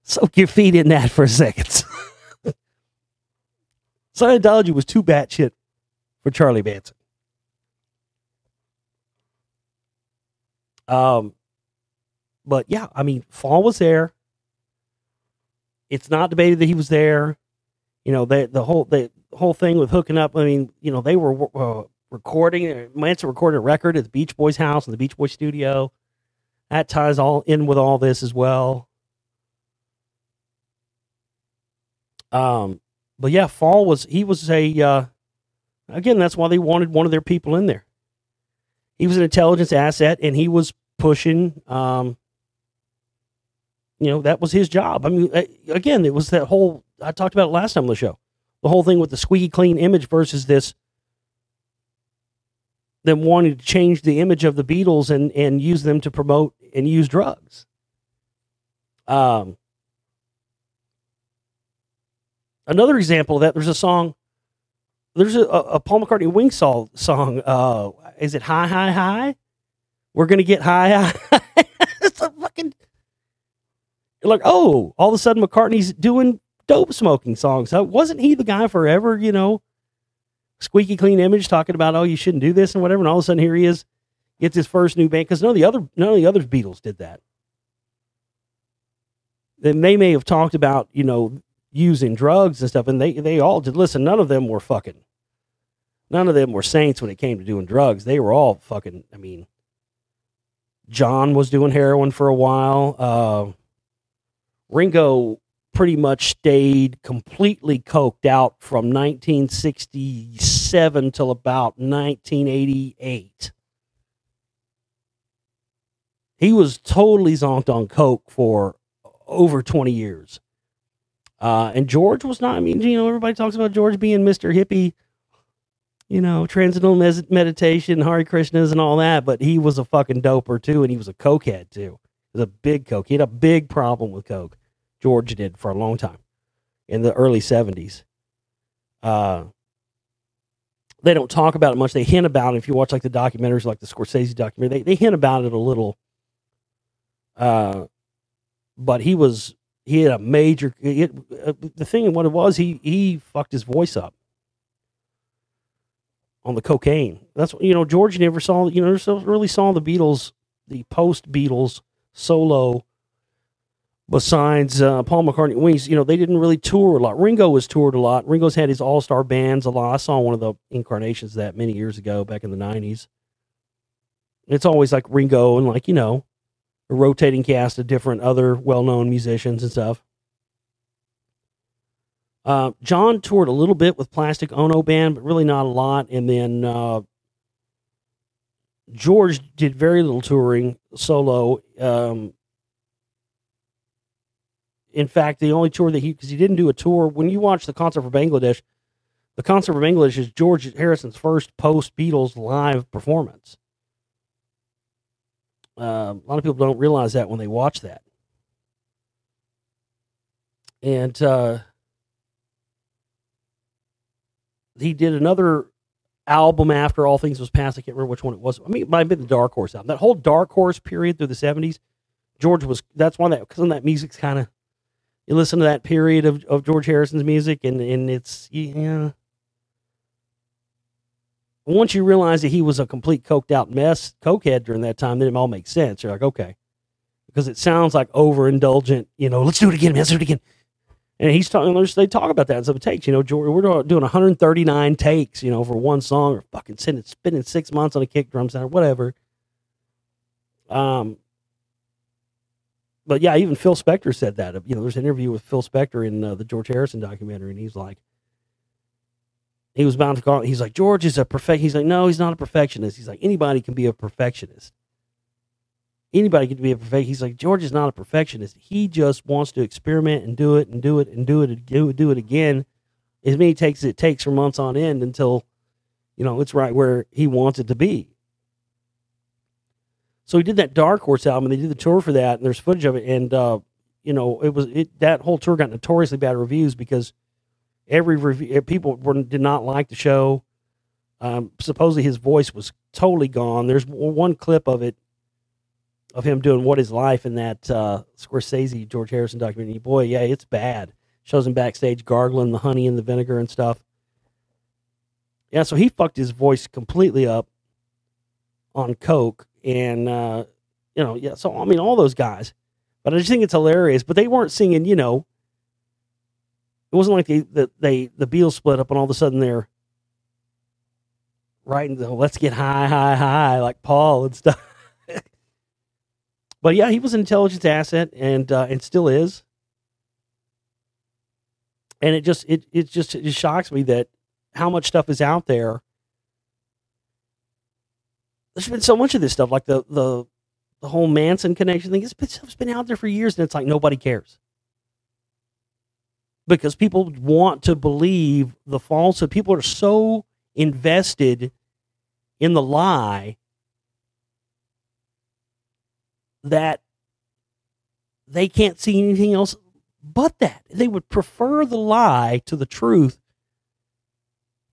Soak your feet in that for a second. Scientology was too batshit for Charlie Manson. But yeah, I mean, Fall was there. It's not debated that he was there. You know, the whole thing with hooking up. I mean, you know, they were recording. Manson recorded a record at the Beach Boys' house in the Beach Boys studio. That ties all in with all this as well. But yeah, Fall was again, that's why they wanted one of their people in there. He was an intelligence asset, and he was pushing, you know, that was his job. I mean, again, it was that whole, I talked about it last time on the show, the whole thing with the squeaky clean image versus this, them wanting to change the image of the Beatles and use them to promote and use drugs. Another example of that, there's a song, there's a Paul McCartney Wings song, is it High, High, High? We're going to get high, high. It's a fucking, like, oh, all of a sudden McCartney's doing dope smoking songs. So wasn't he the guy forever, you know, squeaky clean image talking about, oh, you shouldn't do this and whatever. And all of a sudden here he is, gets his first new band. Cause none of the other Beatles did that. Then they may have talked about, you know, using drugs and stuff. And they all did. Listen, none of them were saints when it came to doing drugs. They were all fucking, I mean, John was doing heroin for a while. Ringo pretty much stayed completely coked out from 1967 till about 1988. He was totally zonked on coke for over 20 years. And George was not. I mean, everybody talks about George being Mr. Hippie, transcendental meditation, Hare Krishnas, and all that. But he was a fucking doper too, and he was a cokehead too. He was a big coke. He had a big problem with coke. George did for a long time in the early 70s. They don't talk about it much. They hint about it. If you watch like the documentaries, like the Scorsese documentary, they hint about it a little. But he had a major. The thing, what it was, he fucked his voice up on the cocaine. That's what, George never saw, really saw the Beatles, the post Beatles solo. Besides Paul McCartney and Wings, they didn't really tour a lot. Ringo was toured a lot. Ringo's had his all-star bands a lot. I saw one of the incarnations of that many years ago, back in the 90s. It's always like Ringo and like, a rotating cast of different other well-known musicians and stuff. John toured a little bit with Plastic Ono Band, but really not a lot. And then George did very little touring solo. In fact, the only tour that because he didn't do a tour. When you watch the concert for Bangladesh, the concert for Bangladesh is George Harrison's first post-Beatles live performance. A lot of people don't realize that when they watch that. And he did another album after All Things Was Past. I can't remember which one it was. I mean, it might have been the Dark Horse album. That whole Dark Horse period through the 70s, that's why because that music's kind of, you listen to that period of George Harrison's music, and it's, once you realize that he was a complete coked out mess, cokehead during that time, then it all makes sense. You're like, okay. Because it sounds like overindulgent, let's do it again, man, let's do it again. And he's talking, they talk about that in some takes, George, we're doing 139 takes, for one song, or fucking spending 6 months on a kick drum sound, or whatever. But yeah, even Phil Spector said that. There's an interview with Phil Spector in the George Harrison documentary, and he's like, he was bound to call. He's like, George is a perfect. He's like, no, he's not a perfectionist. He's like, anybody can be a perfectionist. Anybody can be a perfect. He's like, George is not a perfectionist. He just wants to experiment and do it and do it and do it and do it again, as many takes as it takes for months on end until, it's right where he wants it to be. So he did that Dark Horse album, and they did the tour for that, and there's footage of it, and that whole tour got notoriously bad reviews because people did not like the show. Supposedly his voice was totally gone. There's one clip of it, of him doing What Is Life in that Scorsese George Harrison documentary. Boy, yeah, it's bad. Shows him backstage gargling the honey and the vinegar and stuff. Yeah, so he fucked his voice completely up on coke. And, so, I mean, all those guys. But I just think it's hilarious. But they weren't singing, it wasn't like the Beatles split up and all of a sudden they're writing the Let's Get High, High, High, like Paul and stuff. But yeah, he was an intelligence asset and still is. And it just shocks me that how much stuff is out there. There's been so much of this stuff, like the whole Manson connection thing. Stuff's been out there for years, and it's like nobody cares because people want to believe the falsehood. People are so invested in the lie that they can't see anything else but that. They would prefer the lie to the truth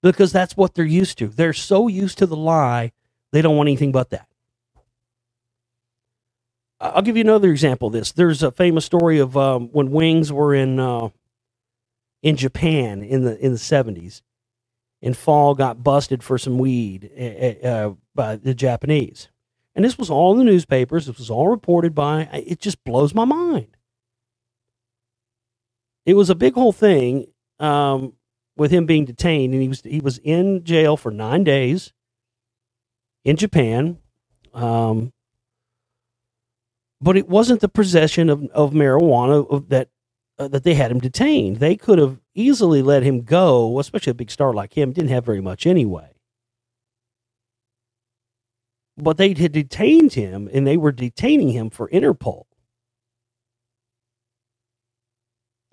because that's what they're used to. They're so used to the lie. They don't want anything but that. I'll give you another example of this. There's a famous story of when Wings were in Japan in the 70s, and Fall got busted for some weed by the Japanese. And this was all in the newspapers. This was all reported by. It just blows my mind. It was a big whole thing with him being detained, and he was in jail for 9 days. In Japan, But it wasn't the possession of marijuana that they had him detained. They could have easily let him go, especially a big star like him. Didn't have very much anyway. But they had detained him, and they were detaining him for Interpol.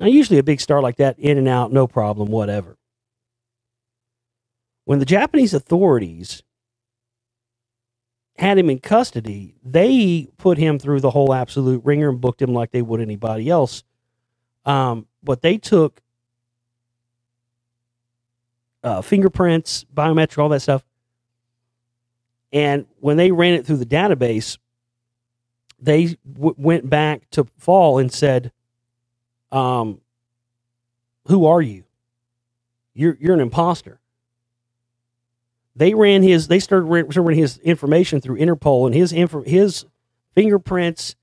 Now, usually a big star like that, in and out, no problem, whatever. When the Japanese authorities had him in custody, they put him through the whole absolute ringer and booked him like they would anybody else. But they took fingerprints, biometric, all that stuff. And when they ran it through the database, they went back to Fall and said, who are you? You're an imposter. They started running his information through Interpol, and his fingerprints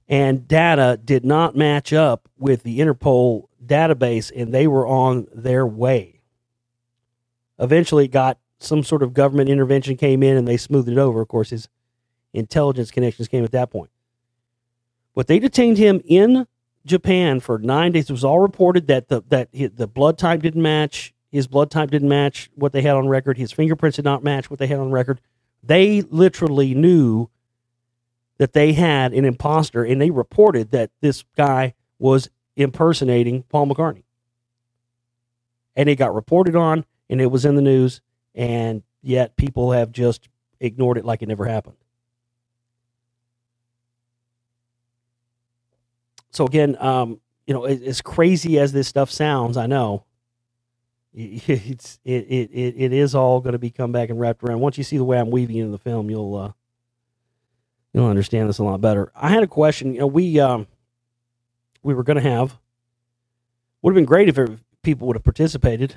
and data did not match up with the Interpol database, and they were on their way. Eventually, got some sort of government intervention came in, and they smoothed it over. Of course, his intelligence connections came at that point. But they detained him in Japan for 9 days. It was all reported that the blood type didn't match. His blood type didn't match what they had on record. His fingerprints did not match what they had on record. They literally knew that they had an imposter, and they reported that this guy was impersonating Paul McCartney. And it got reported on, and it was in the news, and yet people have just ignored it like it never happened. So again, as crazy as this stuff sounds, I know it is all going to be come back and wrapped around. Once you see the way I'm weaving into the film, you'll understand this a lot better. I had a question. We were going to have, would have been great if people would have participated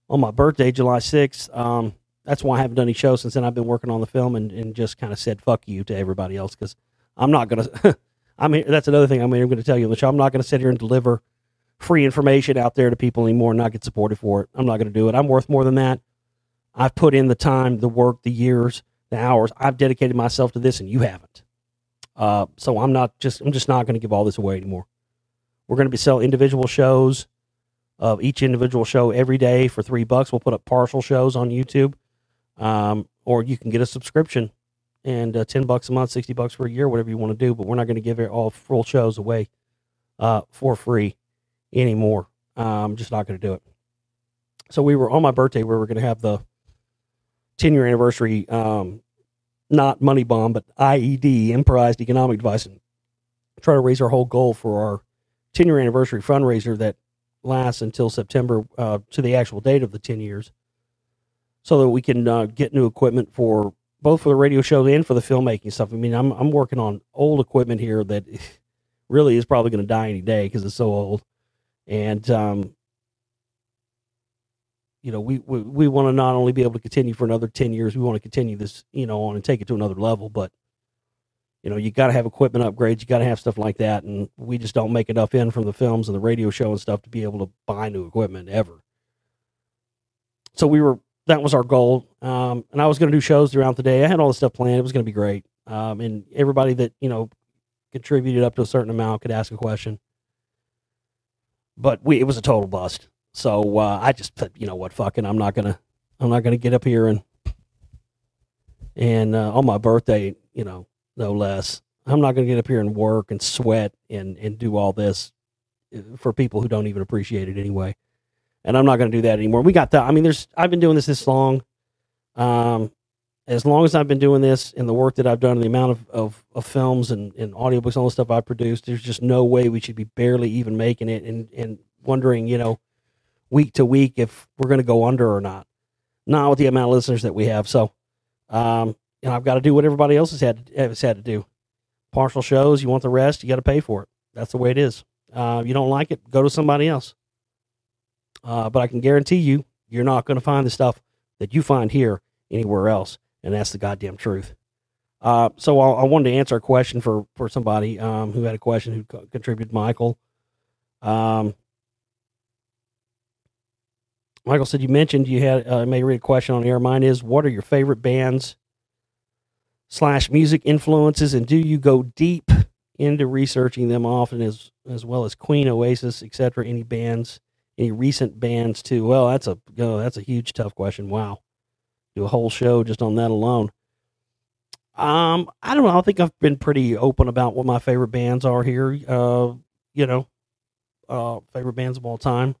on my birthday, July 6th. That's why I haven't done any shows since then. I've been working on the film and just kind of said fuck you to everybody else, because I'm not going to. I mean, that's another thing I'm going to tell you on the show. I'm not going to sit here and deliver free information out there to people anymore and not get supported for it. I'm not going to do it. I'm worth more than that. I've put in the time, the work, the years, the hours. I've dedicated myself to this, and you haven't. So I'm just not going to give all this away anymore. We're going to be selling individual shows of each individual show every day for $3. We'll put up partial shows on YouTube, or you can get a subscription and $10 a month, $60 for a year, whatever you want to do. But we're not going to give all full shows away for free anymore. I'm just not going to do it. So we were on my birthday, where we're going to have the 10-year anniversary, not money bomb, but IED, improvised economic device, and try to raise our whole goal for our 10-year anniversary fundraiser that lasts until September, to the actual date of the 10 years, so that we can get new equipment for both for the radio show and for the filmmaking stuff. I mean, I'm working on old equipment here that really is probably going to die any day because it's so old. And, we want to not only be able to continue for another 10 years, we want to continue this, on and take it to another level. But, you got to have equipment upgrades. You got to have stuff like that. And we just don't make enough in from the films and the radio show and stuff to be able to buy new equipment ever. So that was our goal. And I was going to do shows throughout the day. I had all this stuff planned. It was going to be great. And everybody that, contributed up to a certain amount could ask a question. But it was a total bust. So I just said, fuck it. I'm not gonna get up here and on my birthday, no less. I'm not gonna get up here and work and sweat and do all this for people who don't even appreciate it anyway. And I'm not gonna do that anymore. We got that. I mean, I've been doing this long. As long as I've been doing this and the work that I've done, and the amount of films and audiobooks and all the stuff I've produced, there's just no way we should be barely even making it and wondering, week to week if we're going to go under or not. Not with the amount of listeners that we have. So, I've got to do what everybody else has had to do. Partial shows, you want the rest, you got to pay for it. That's the way it is. You don't like it, go to somebody else. But I can guarantee you're not going to find the stuff that you find here anywhere else. And that's the goddamn truth. So I wanted to answer a question for somebody who had a question, who contributed, Michael. Michael said, you mentioned you had may read a question on air. Mine is, what are your favorite bands slash music influences, and do you go deep into researching them often, as well as Queen, Oasis, etc.? Any bands, any recent bands too? Well, that's a huge tough question. Wow, do a whole show just on that alone. I don't know. I think I've been pretty open about what my favorite bands are here. You know, favorite bands of all time: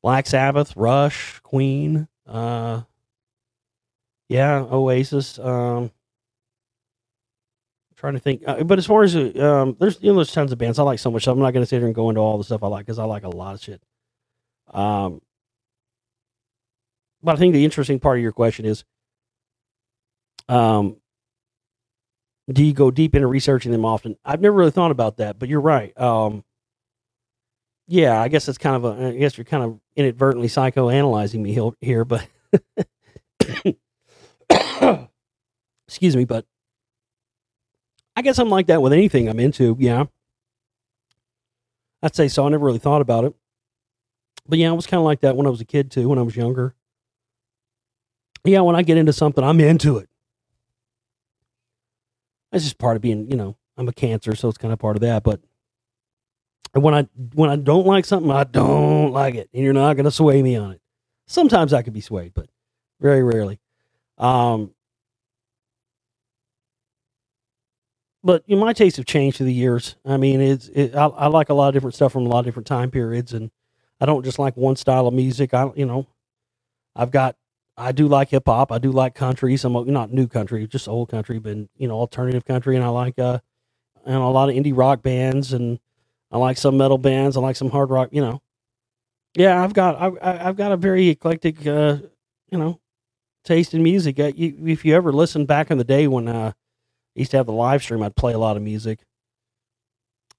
Black Sabbath, Rush, Queen. Yeah, Oasis. Trying to think, but as far as there's tons of bands I like so much. So I'm not going to sit here and go into all the stuff I like because I like a lot of shit. Um, but I think the interesting part of your question is, um, do you go deep into researching them often? I've never really thought about that, but you're right. Yeah, I guess it's kind of I guess you're kind of inadvertently psychoanalyzing me here, but excuse me, but I guess I'm like that with anything I'm into. Yeah, I'd say so. I never really thought about it, but yeah, I was kind of like that when I was a kid too. When I was younger, yeah, when I get into something, I'm into it. That's just part of being, I'm a Cancer, so it's kind of part of that. But when I don't like something, I don't like it, and you're not going to sway me on it. Sometimes I could be swayed, but very rarely. Um, but my tastes have changed through the years. I mean, I like a lot of different stuff from a lot of different time periods, and I don't just like one style of music. I've got I do like hip hop. I do like country. Some not new country, just old country, but alternative country, and I like and a lot of indie rock bands, and I like some metal bands. I like some hard rock. Yeah, I've got a very eclectic taste in music. If you ever listen back in the day when I used to have the live stream, I'd play a lot of music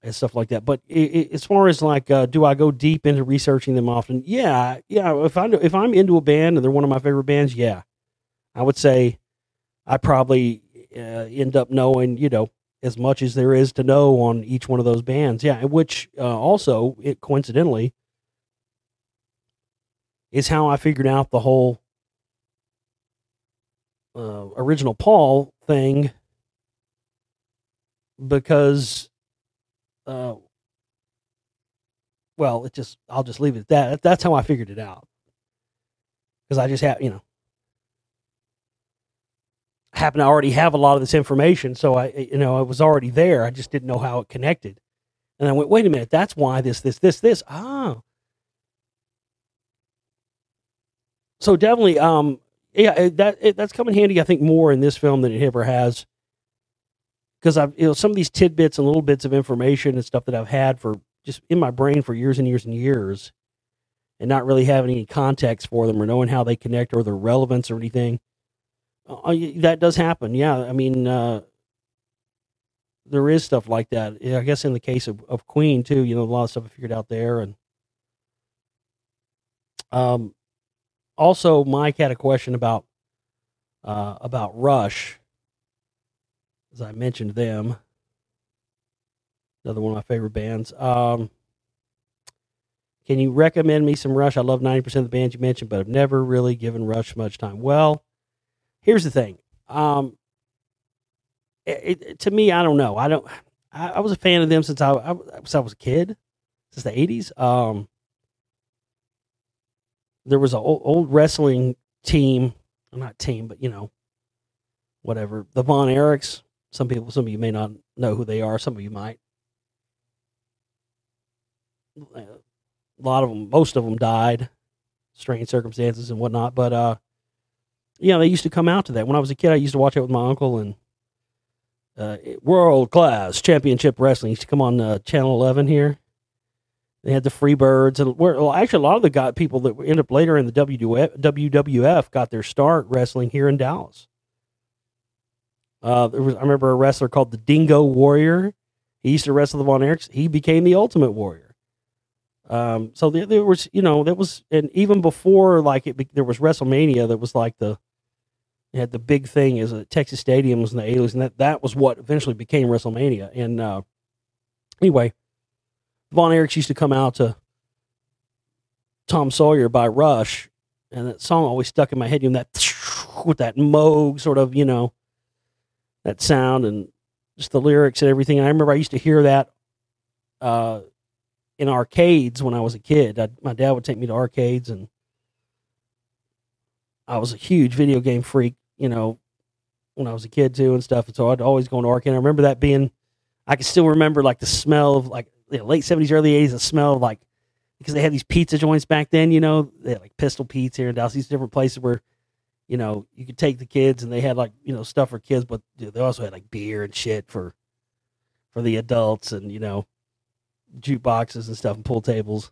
and stuff like that. But as far as like, do I go deep into researching them often? Yeah, yeah. If I'm into a band and they're one of my favorite bands, yeah, I would say I probably end up knowing as much as there is to know on each one of those bands. Yeah, which also it coincidentally is how I figured out the whole original Paul thing, because well, I'll just leave it at that. That's how I figured it out, because I just happen to already have a lot of this information, so it was already there. I just didn't know how it connected, and I went, wait a minute, that's why this. Ah, so definitely, yeah, that's come in handy. I think more in this film than it ever has, because I've some of these tidbits and little bits of information and stuff that I've had for just in my brain for years and years and years, and not really having any context for them or knowing how they connect or their relevance or anything. That does happen. Yeah, I mean, there is stuff like that. I guess in the case of Queen too, a lot of stuff I figured out there, and um, also Mike had a question about Rush, as I mentioned them. Another one of my favorite bands. Can you recommend me some Rush? I love 90% of the bands you mentioned, but I've never really given Rush much time. Well, here's the thing. To me, I don't know. I was a fan of them since I was a kid, since the 80s. There was an old wrestling team, not team, but whatever. The Von Erichs. Some of you may not know who they are. Some of you might. A lot of them, most of them died, strange circumstances and whatnot. But they used to come out to that. When I was a kid, I used to watch it with my uncle, and World Class Championship Wrestling used to come on Channel 11 here. They had the Freebirds, and actually a lot of the people that ended up later in the WWF got their start wrestling here in Dallas. I remember a wrestler called the Dingo Warrior. He used to wrestle the Von Erichs. He became the Ultimate Warrior. So there was, and even before there was WrestleMania, that was like they had the big thing is Texas Stadium was in the 80s, and that was what eventually became WrestleMania. And anyway, Von Erichs used to come out to Tom Sawyer by Rush, and that song always stuck in my head. That with that Moog sort of, that sound and just the lyrics and everything. I remember I used to hear that in arcades when I was a kid. My dad would take me to arcades, and I was a huge video game freak, when I was a kid too and stuff. And so I'd always go to arcade. I remember that being, I can still remember like the smell of like late 70s, early 80s, the smell of like, because they had these pizza joints back then, they had like Pistol Pete's here in Dallas, these different places where, you could take the kids and they had like, stuff for kids, but they also had like beer and shit for the adults and, jukeboxes and stuff and pool tables.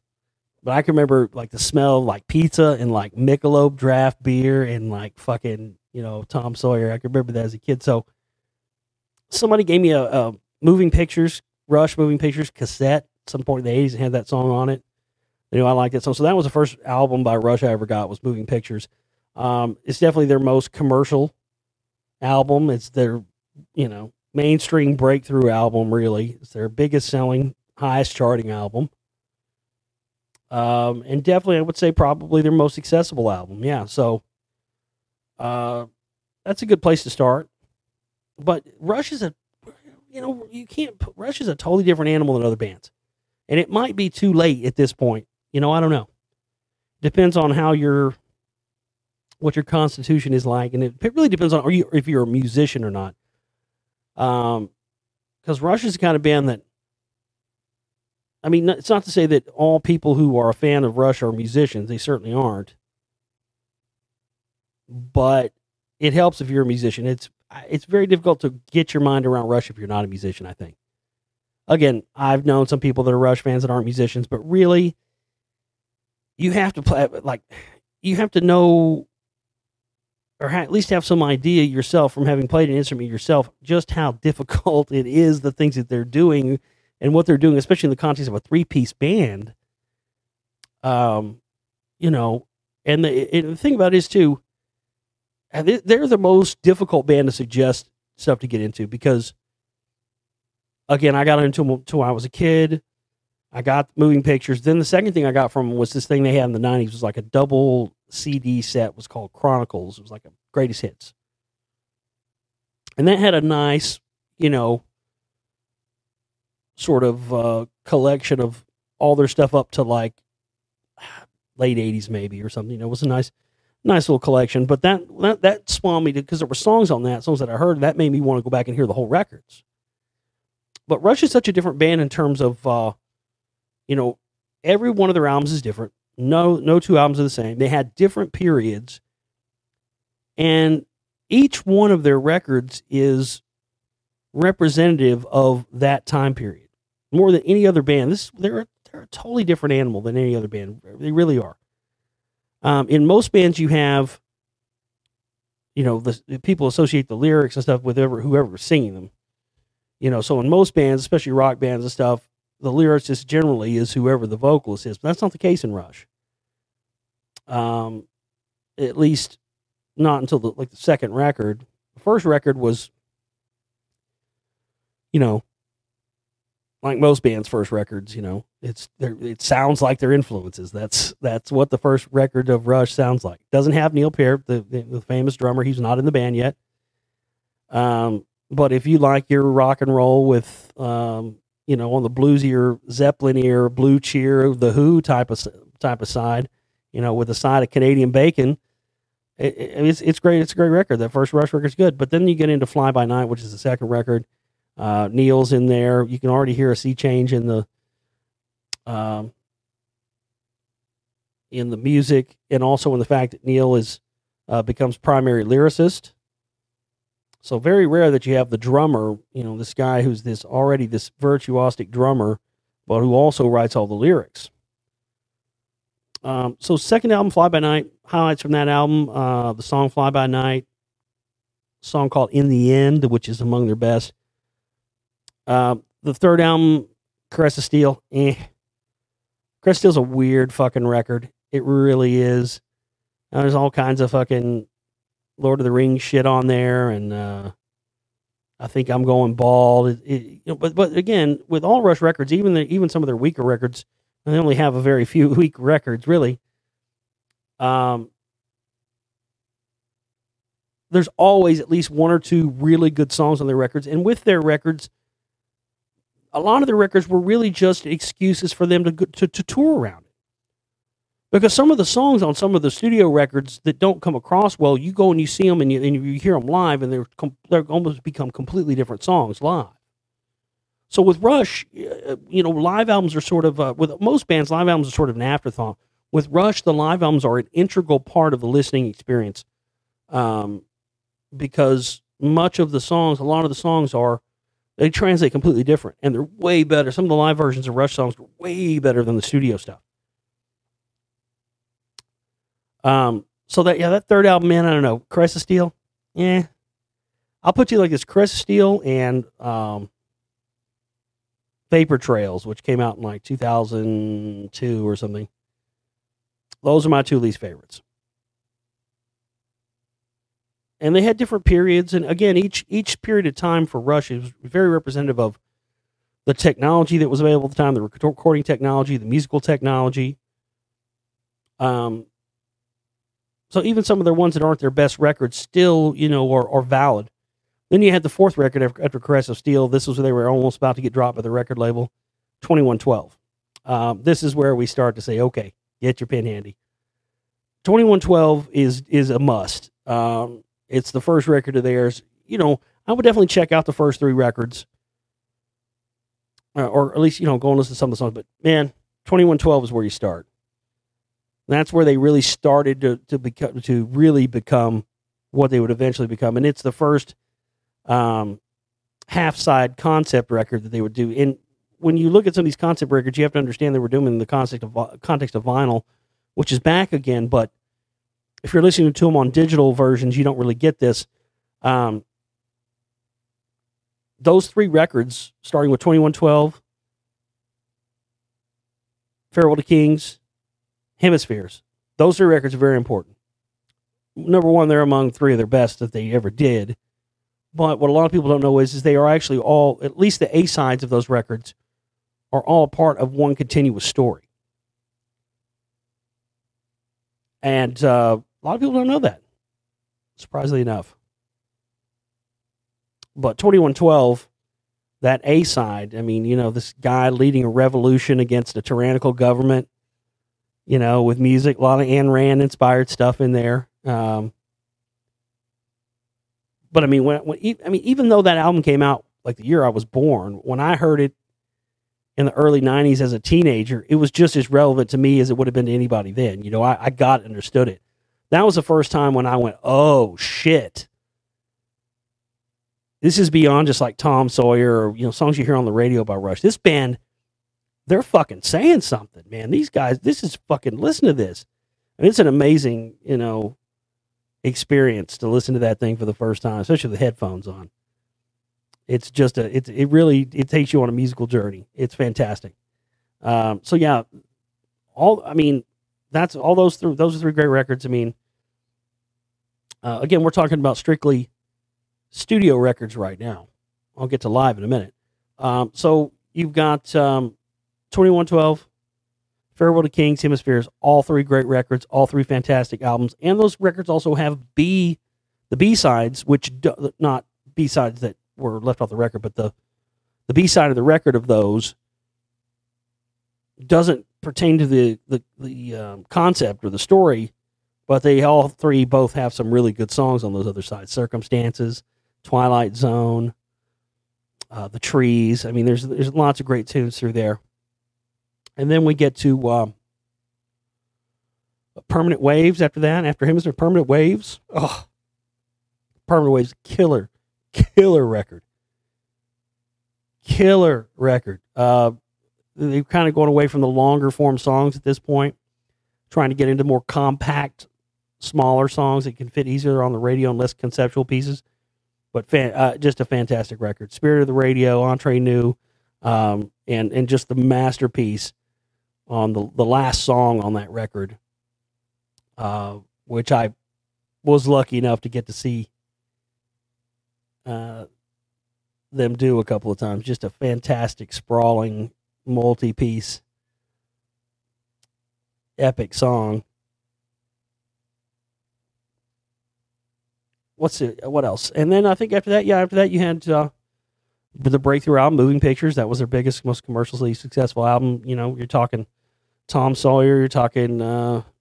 But I can remember like the smell of like pizza and like Michelob draft beer and like fucking, Tom Sawyer. I can remember that as a kid. So somebody gave me a moving pictures, Rush moving pictures cassette at some point in the 80s and had that song on it. I liked that song. So that was the first album by Rush I ever got, was Moving Pictures. It's definitely their most commercial album. It's their, mainstream breakthrough album, really. It's their biggest selling, highest charting album. And definitely, I would say probably their most accessible album. Yeah. So that's a good place to start. But Rush is Rush is a totally different animal than other bands. And it might be too late at this point. I don't know. Depends on what your constitution is like, and it really depends on if you're a musician or not. Because Rush is the kind of band that, it's not to say that all people who are a fan of Rush are musicians. They certainly aren't. But it helps if you're a musician. It's very difficult to get your mind around Rush if you're not a musician, I think. Again, I've known some people that are Rush fans that aren't musicians, but really, you have to play, like, you have to know, or at least have some idea yourself from having played an instrument yourself, just how difficult it is, the things that they're doing and what they're doing, especially in the context of a 3-piece band. And the thing about it is too, they're the most difficult band to suggest stuff to get into because, again, I got into them until I was a kid. I got moving pictures. Then the second thing I got from them was this thing they had in the 90s. It was like a double CD set. It was called Chronicles. It was like a greatest hits. And that had a nice, sort of collection of all their stuff up to like late 80s maybe or something. It was a nice little collection. But that spawned me because there were songs on that, songs that I heard, that made me want to go back and hear the whole records. But Rush is such a different band in terms of, every one of their albums is different. No two albums are the same. They had different periods. And each one of their records is representative of that time period. More than any other band. They're a totally different animal than any other band. They really are. In most bands you have, the people associate the lyrics and stuff with whoever's singing them. So in most bands, especially rock bands and stuff, the lyricist generally is whoever the vocalist is, but that's not the case in Rush. At least not until the second record. The first record was, like most bands' first records, it sounds like their influences. That's what the first record of Rush sounds like. Doesn't have Neil Peart, the famous drummer. He's not in the band yet. But if you like your rock and roll with, on the bluesier, Zeppelin-ier, Blue Cheer, The Who type of side, with a side of Canadian bacon, it's great. It's a great record. That first Rush record's good. But then you get into Fly By Night, which is the second record. Neil's in there. You can already hear a sea change in the music, and also in the fact that Neil becomes primary lyricist. So very rare that you have the drummer, this guy who's this virtuosic drummer, but who also writes all the lyrics. So second album, Fly By Night, highlights from that album, the song Fly By Night, a song called In the End, which is among their best. The third album, Caress of Steel, Caress of Steel's a weird fucking record. It really is. There's all kinds of fucking Lord of the Rings shit on there, and I think I'm Going Bald. But again, with all Rush records, even some of their weaker records, they only have a very few weak records, really. there's always at least one or two really good songs on their records. And with their records, a lot of their records were really just excuses for them to tour around it. Because some of the songs on some of the studio records that don't come across well, you go and you see them and you hear them live, and they're almost become completely different songs live. So with Rush, live albums are sort of with most bands, live albums are sort of an afterthought. With Rush, the live albums are an integral part of the listening experience, because much of the songs, a lot of the songs they translate completely different, and they're way better. Some of the live versions of Rush songs are way better than the studio stuff. So that third album, man, I don't know, Caress of Steel, yeah, I'll put you like this: Caress of Steel and Vapor Trails, which came out in like 2002 or something. Those are my two least favorites. And they had different periods, and again, each period of time for Rush is very representative of the technology that was available at the time, the recording technology, the musical technology. So even some of their ones that aren't their best records still, are valid. Then you had the fourth record after Caress of Steel. This was where they were almost about to get dropped by the record label, 2112. This is where we start to say, okay, get your pen handy. 2112 is a must. It's the first record of theirs. I would definitely check out the first three records, or at least, go and listen to some of the songs. But man, 2112 is where you start. That's where they really started to really become what they would eventually become. And it's the first half-side concept record that they would do. And when you look at some of these concept records, you have to understand they were doing it in the context of vinyl, which is back again. But if you're listening to them on digital versions, you don't really get this. Those three records, starting with 2112, Farewell to Kings, Hemispheres, those three records are very important. Number one, they're among three of their best that they ever did. But what a lot of people don't know is they are actually all, at least the A-sides of those records, are all part of one continuous story. And a lot of people don't know that, surprisingly enough. But 2112, that A-side, this guy leading a revolution against a tyrannical government, with music, a lot of Ayn Rand inspired stuff in there. But even though that album came out like the year I was born, when I heard it in the early 90s as a teenager, it was just as relevant to me as it would have been to anybody then. I got it, understood it. That was the first time when I went, oh shit. This is beyond just like Tom Sawyer or, songs you hear on the radio by Rush. This band, they're fucking saying something, man. These guys, this is fucking, listen to this. And it's an amazing, experience to listen to that thing for the first time, especially with the headphones on. It's just it takes you on a musical journey. It's fantastic. So yeah, that's all those are three great records. Again, we're talking about strictly studio records right now. I'll get to live in a minute. So you've got 2112, Farewell to Kings, Hemispheres, all three great records, all three fantastic albums. And those records also have the B-sides, which not B-sides that were left off the record, but the B-side of the record of those doesn't pertain to the concept or the story, but they all three both have some really good songs on those other sides. Circumstances, Twilight Zone, The Trees. There's lots of great tunes through there. And then we get to Permanent Waves after that. After him is Permanent Waves. Oh, Permanent Waves, killer record. Killer record. They've kind of gone away from the longer form songs at this point, trying to get into more compact, smaller songs that can fit easier on the radio and less conceptual pieces. But just a fantastic record. Spirit of the Radio, Entre Nous, and just the masterpiece on the last song on that record, which I was lucky enough to get to see them do a couple of times. Just a fantastic, sprawling, multi-piece, epic song. what else? And then I think after that you had the breakthrough album, Moving Pictures. That was their biggest, most commercially successful album. You know, you're talking Tom Sawyer, you're talking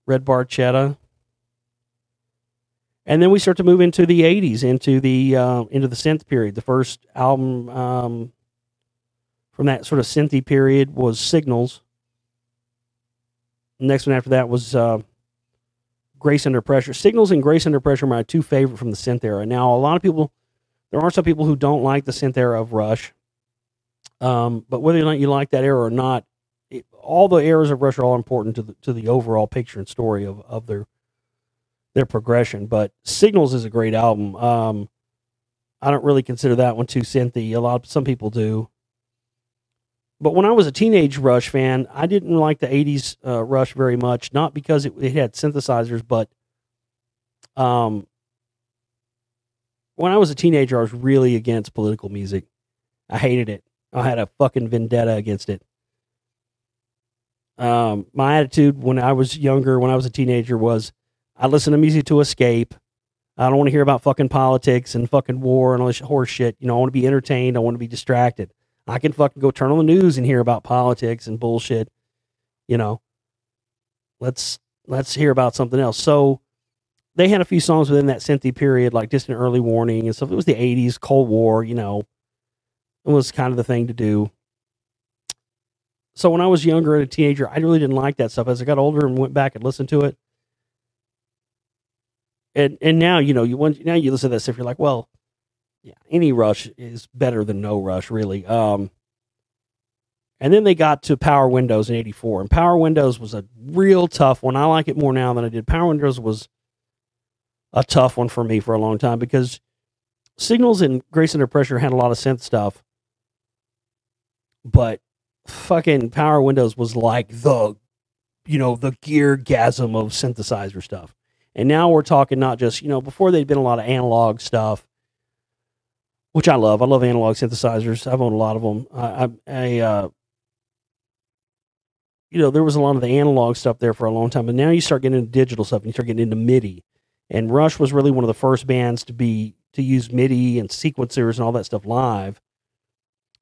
Red Barchetta. And then we start to move into the 80s, into the synth period. The first album from that sort of synthy period was Signals. The next one after that was Grace Under Pressure. Signals and Grace Under Pressure are my two favorite from the synth era. Now, a lot of people, there are some people who don't like the synth era of Rush. But whether or not you like that era or not, all the eras of Rush are all important to the overall picture and story of their progression. But Signals is a great album. I don't really consider that one too synthy. Some people do. But when I was a teenage Rush fan, I didn't like the 80s Rush very much, not because it had synthesizers, but when I was a teenager, I was really against political music. I hated it. I had a fucking vendetta against it. My attitude when I was younger, when I was a teenager, was I listen to music to escape. I don't want to hear about fucking politics and fucking war and all this horse shit. You know, I want to be entertained. I want to be distracted. I can fucking go turn on the news and hear about politics and bullshit. You know, let's hear about something else. So they had a few songs within that synthy period, like Distant Early Warning and stuff. It was the 80s, Cold War, you know. It was kind of the thing to do. So when I was younger and a teenager, I really didn't like that stuff. As I got older and went back and listened to it, and now, you know, now you listen to that stuff, you're like, well, yeah, any Rush is better than no Rush, really. And then they got to Power Windows in '84, and Power Windows was a real tough one. I like it more now than I did. Power Windows was a tough one for me for a long time because Signals and Grace Under Pressure had a lot of synth stuff, but fucking Power Windows was like the geargasm of synthesizer stuff. And now we're talking not just, you know, before they'd been a lot of analog stuff, which I love. I love analog synthesizers. I've owned a lot of them. There was a lot of the analog stuff there for a long time, but now you start getting into digital stuff and you start getting into MIDI. And Rush was really one of the first bands to use MIDI and sequencers and all that stuff live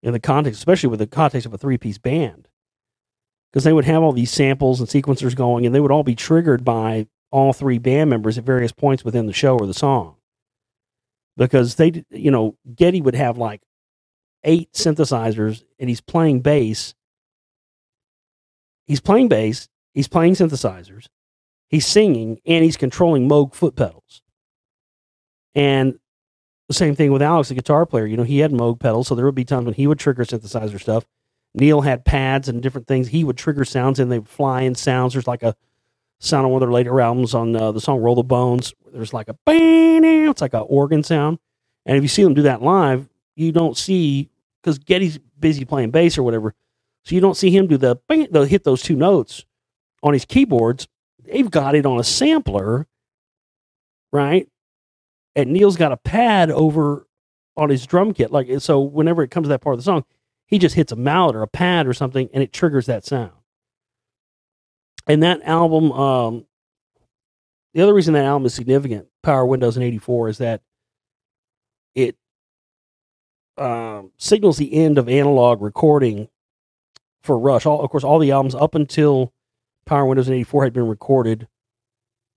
in the context, especially with the context of a 3-piece band. Because they would have all these samples and sequencers going, and they would all be triggered by all three band members at various points within the show or the song. Because Geddy would have like 8 synthesizers, and he's playing bass. He's playing synthesizers, he's singing, and he's controlling Moog foot pedals. And the same thing with Alex, the guitar player. You know, he had Moog pedals, so there would be times when he would trigger synthesizer stuff. Neil had pads and different things. He would trigger sounds, and they would fly in sounds. There's like a sound on one of their later albums on the song Roll the Bones. There's like it's like an organ sound. And if you see them do that live, you don't see, because Geddy's busy playing bass or whatever, so you don't see him do they'll hit those 2 notes on his keyboards. They've got it on a sampler, right? And Neil's got a pad over on his drum kit. Like, so whenever it comes to that part of the song, he just hits a mallet or a pad or something, and it triggers that sound. And that album, the other reason that album is significant, Power Windows in '84, is that it signals the end of analog recording for Rush. Of course, all the albums up until Power Windows in '84 had been recorded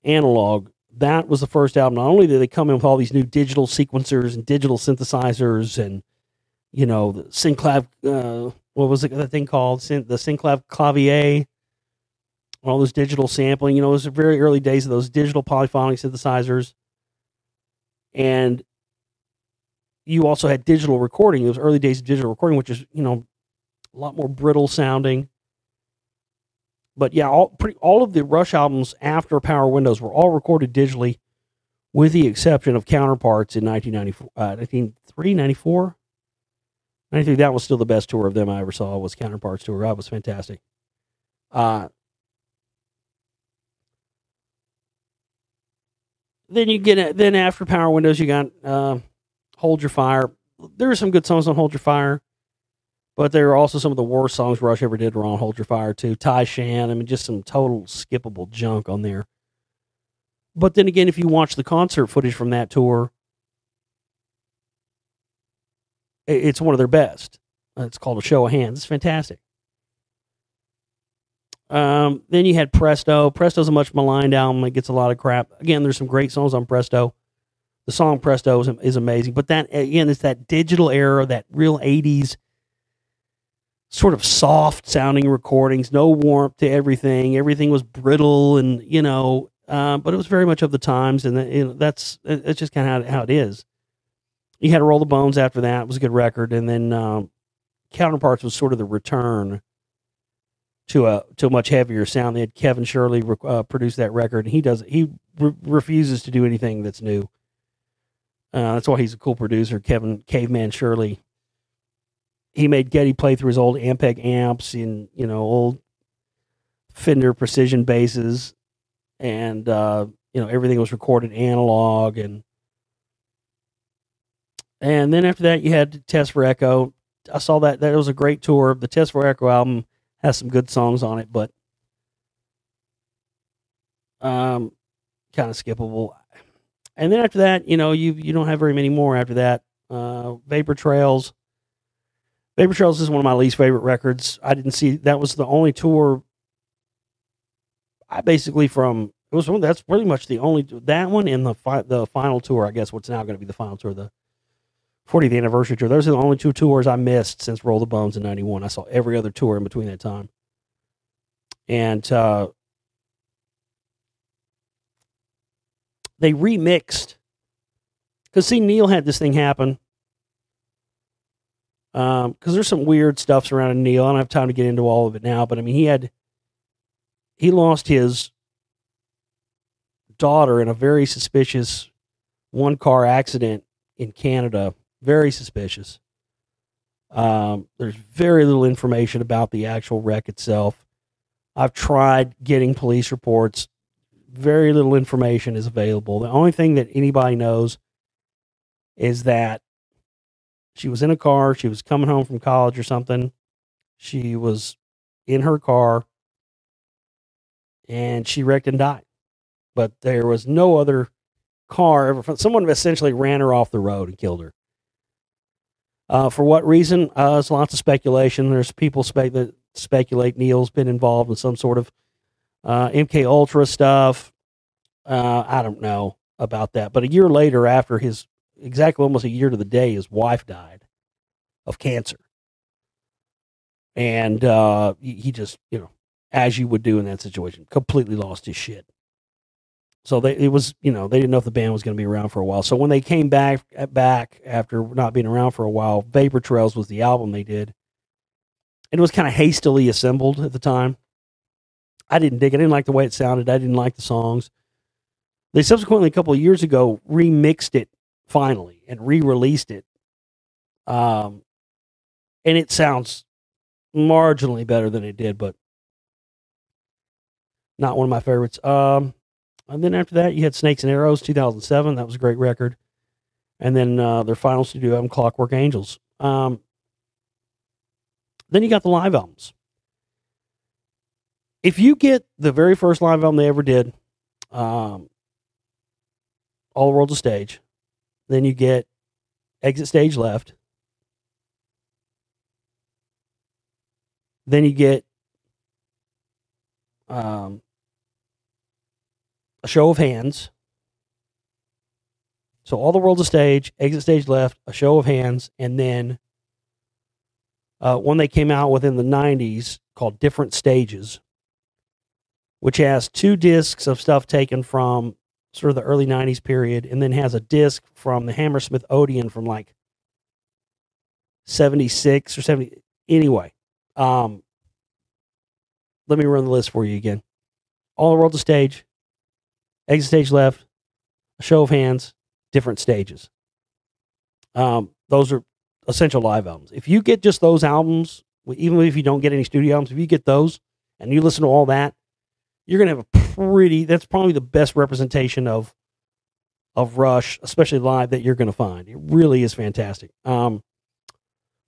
analog. That was the first album. Not only did they come in with all these new digital sequencers and digital synthesizers and, you know, the Synclav, what was the thing called? The Synclav Clavier, all this digital sampling. You know, it was the very early days of those digital polyphonic synthesizers. And you also had digital recording. Those early days of digital recording, which is, you know, a lot more brittle sounding. But yeah, all of the Rush albums after Power Windows were all recorded digitally, with the exception of Counterparts in 1993, 94. 93, that was still the best tour of them I ever saw, was Counterparts tour. That was fantastic. Then after Power Windows, you got Hold Your Fire. There are some good songs on Hold Your Fire, but there are also some of the worst songs Rush ever did were on Hold Your Fire too. Tai Shan, I mean, just some total skippable junk on there. But then again, if you watch the concert footage from that tour, It's one of their best. It's called A Show of Hands. It's fantastic. Then you had Presto. Presto's a much maligned album. It gets a lot of crap. Again, there's some great songs on Presto. The song Presto is amazing. But that, again, it's that digital era, that real 80s sort of soft sounding recordings, no warmth to everything. Everything was brittle and, but it was very much of the times. And it's just kind of how it is. You had to Roll the Bones after that. It was a good record. And then Counterparts was sort of the return to a much heavier sound. They had Kevin Shirley produce that record. And he refuses to do anything that's new. That's why he's a cool producer, Kevin Caveman Shirley. He made Getty play through his old Ampeg amps and, old Fender Precision basses. And, everything was recorded analog. And then after that, you had Test for Echo. I saw that. That was a great tour. The Test for Echo album has some good songs on it, but kind of skippable. And then after that, you don't have very many more after that. Vapor Trails. Vapor Trails is one of my least favorite records. I didn't see, that was the only tour that's pretty much the only, that one and the final tour, I guess what's now going to be the final tour, the 40th anniversary tour. Those are the only two tours I missed since Roll the Bones in 91. I saw every other tour in between that time. And they remixed, because Neil had this thing happen. Because there's some weird stuff surrounding Neil. I don't have time to get into all of it now, but I mean, he lost his daughter in a very suspicious one-car accident in Canada. Very suspicious. There's very little information about the actual wreck itself. I've tried getting police reports. Very little information is available. The only thing that anybody knows is that she was in a car. She was coming home from college or something. She was in her car and she wrecked and died. But there was no other car ever. Someone essentially ran her off the road and killed her. For what reason? There's lots of speculation. There's people that speculate Neil's been involved in some sort of MK Ultra stuff. I don't know about that. But a year later, after almost a year to the day, his wife died of cancer. And he just, as you would do in that situation, completely lost his shit. So they didn't know if the band was going to be around for a while. So when they came back after not being around for a while, Vapor Trails was the album they did. And it was kind of hastily assembled at the time. I didn't dig it. I didn't like the way it sounded. I didn't like the songs. They subsequently, a couple of years ago, remixed it finally and re-released it. And it sounds marginally better than it did, but not one of my favorites. And then after that, you had Snakes and Arrows, 2007. That was a great record. And then their final studio album, Clockwork Angels. Then you got the live albums. If you get the very first live album they ever did, All the World's a Stage, then you get Exit Stage Left, then you get A Show of Hands. So All the World's a Stage, Exit Stage Left, A Show of Hands, and then one they came out with in the 90s called Different Stages, which has 2 discs of stuff taken from sort of the early 90s period, and then has a disc from the Hammersmith Odeon from like 76 or 70. Anyway, let me run the list for you again. All the World's a Stage, Exit Stage Left, A Show of Hands, Different Stages. Those are essential live albums. If you get just those albums, even if you don't get any studio albums, if you get those and you listen to all that, you're going to have that's probably the best representation of Rush, especially live, that you're going to find. It really is fantastic. But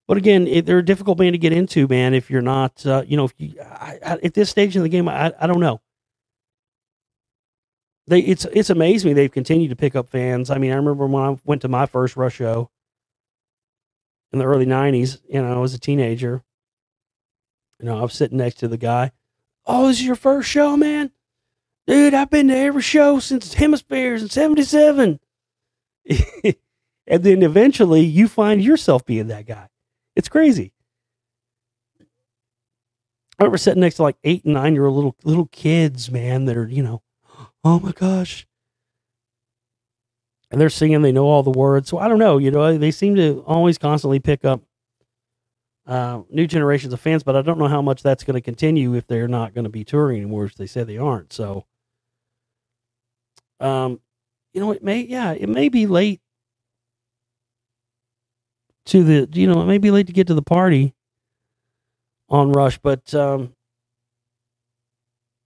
again, they're a difficult band to get into, man, if you're not, at this stage in the game, I don't know. It's amazing they've continued to pick up fans. I mean, I remember when I went to my first Rush show in the early 90s, as a teenager. I was sitting next to the guy. Oh, this is your first show, man? Dude, I've been to every show since Hemispheres in 77. And then eventually you find yourself being that guy. It's crazy. I remember sitting next to like 8 and 9-year-old little kids, man, that are, oh my gosh. And they're singing, they know all the words. So I don't know, they seem to always constantly pick up new generations of fans, but I don't know how much that's going to continue if they're not going to be touring anymore, as they say they aren't. So, it may be late to it may be late to get to the party on Rush, but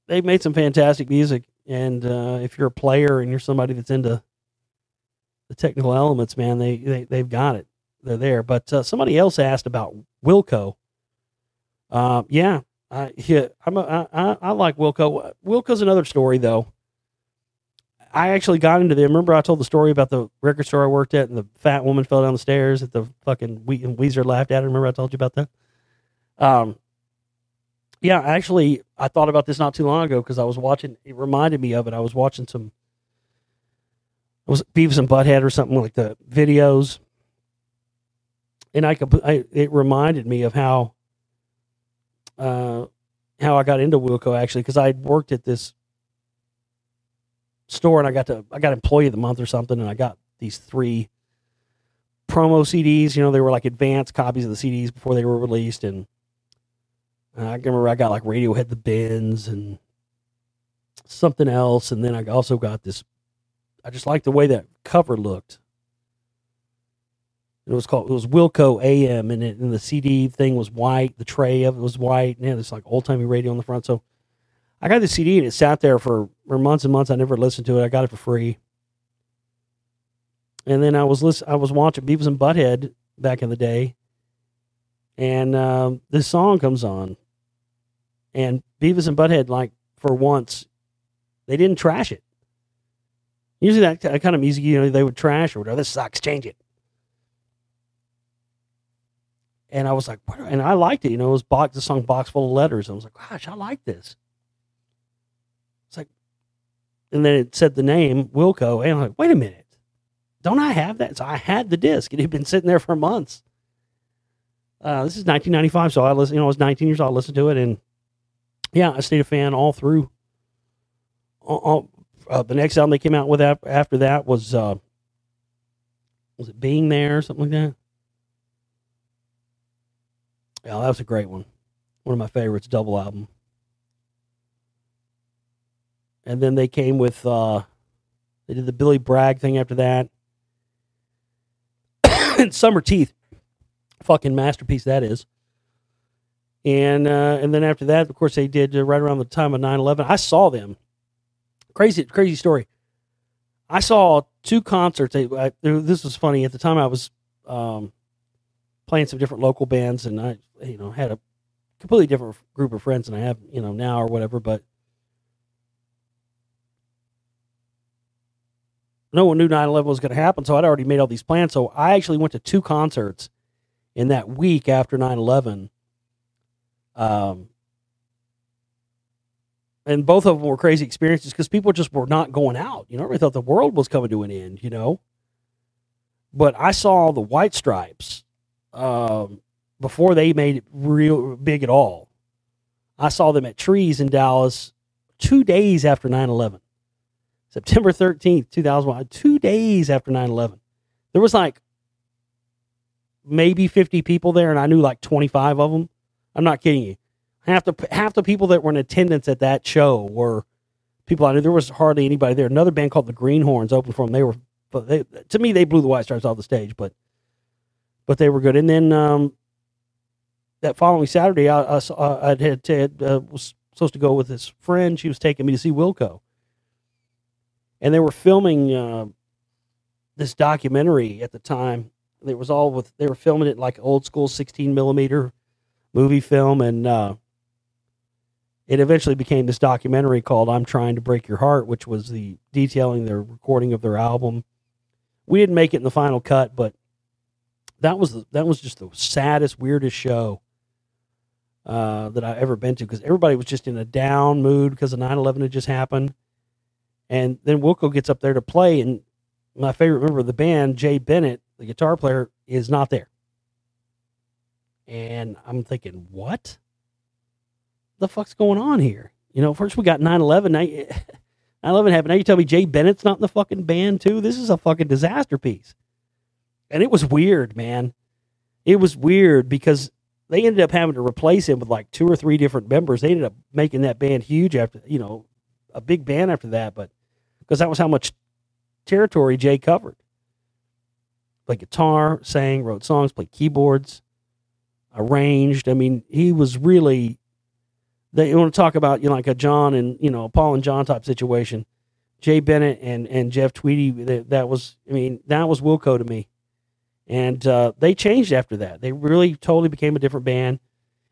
they've made some fantastic music. And if you're a player and you're somebody that's into the technical elements, man, they've got it. They're there. But somebody else asked about Wilco. I like Wilco. Wilco's another story, though. I actually got into them. Remember I told the story about the record store I worked at and the fat woman fell down the stairs at the fucking Weezer laughed at her. Remember I told you about that? I thought about this not too long ago because I was watching, it reminded me of it. I was watching it was Beavis and Butthead or something like the videos. And it reminded me of how I got into Wilco actually, because I worked at this store and I got employee of the month or something, and I got these 3 promo CDs. They were like advanced copies of the CDs before they were released, and I remember I got like Radiohead, The Bends, and something else, and then I also got this. I just liked the way that cover looked. It was Wilco AM, and the CD thing was white. The tray of it was white, and it had this like old timey radio on the front. So I got the CD and it sat there for months and months. I never listened to it. I got it for free. And then I was watching Beavis and Butthead back in the day, and this song comes on, and Beavis and Butthead, like for once, they didn't trash it. Usually that kind of music, they would trash or whatever. This sucks. Change it. And I was like, what? And I liked it. It was the song Box Full of Letters. I was like, gosh, I like this. It's like, and then it said the name Wilco, and I'm like, wait a minute, don't I have that? So I had the disc. It had been sitting there for months. This is 1995, so I listened. I was 19 years old. I listened to it, and yeah, I stayed a fan all through. The next album they came out with after that was it Being There or something like that? Yeah, that was a great one. One of my favorites, double album. And then they came with, they did the Billy Bragg thing after that. And Summer Teeth. Fucking masterpiece that is. And then after that, of course, they did right around the time of 9/11. I saw them. Crazy story. I saw 2 concerts. This was funny. At the time, I was playing some different local bands, and I, had a completely different group of friends than I have, now or whatever. But no one knew 9/11 was going to happen, so I'd already made all these plans. So I actually went to 2 concerts in that week after 9/11. And both of them were crazy experiences because people just were not going out. Everybody thought the world was coming to an end, But I saw the White Stripes before they made it real big at all. I saw them at Trees in Dallas 2 days after 9/11. September 13th, 2001, 2 days after 9/11. There was like maybe 50 people there, and I knew like 25 of them. I'm not kidding you. Half the people that were in attendance at that show were people I knew. There was hardly anybody there. Another band called the Greenhorns opened for them. To me, they blew the White Stripes off the stage, but they were good. And then that following Saturday, I was supposed to go with this friend. She was taking me to see Wilco, and they were filming this documentary at the time. They were filming it like old school 16 millimeter movie film, and it eventually became this documentary called "I'm Trying to Break Your Heart," which was detailing their recording of their album. We didn't make it in the final cut, but that was just the saddest, weirdest show that I've ever been to, because everybody was just in a down mood because of 9/11 had just happened. And then Wilco gets up there to play, and my favorite member of the band, Jay Bennett, the guitar player, is not there. And I'm thinking, what the fuck's going on here? You know, first we got 9/11. 9/11 happened. Now you tell me Jay Bennett's not in the fucking band too? This is a fucking disaster piece. And it was weird, man. It was weird because they ended up having to replace him with like 2 or 3 different members. They ended up making that band huge after, you know, a big band after that, but because that was how much territory Jay covered. Played guitar, sang, wrote songs, played keyboards, arranged. I mean, he was really, they want to talk about, you know, like a John and, you know, a Paul and John type situation. Jay Bennett and Jeff Tweedy, that was Wilco to me. And they changed after that. They really totally became a different band.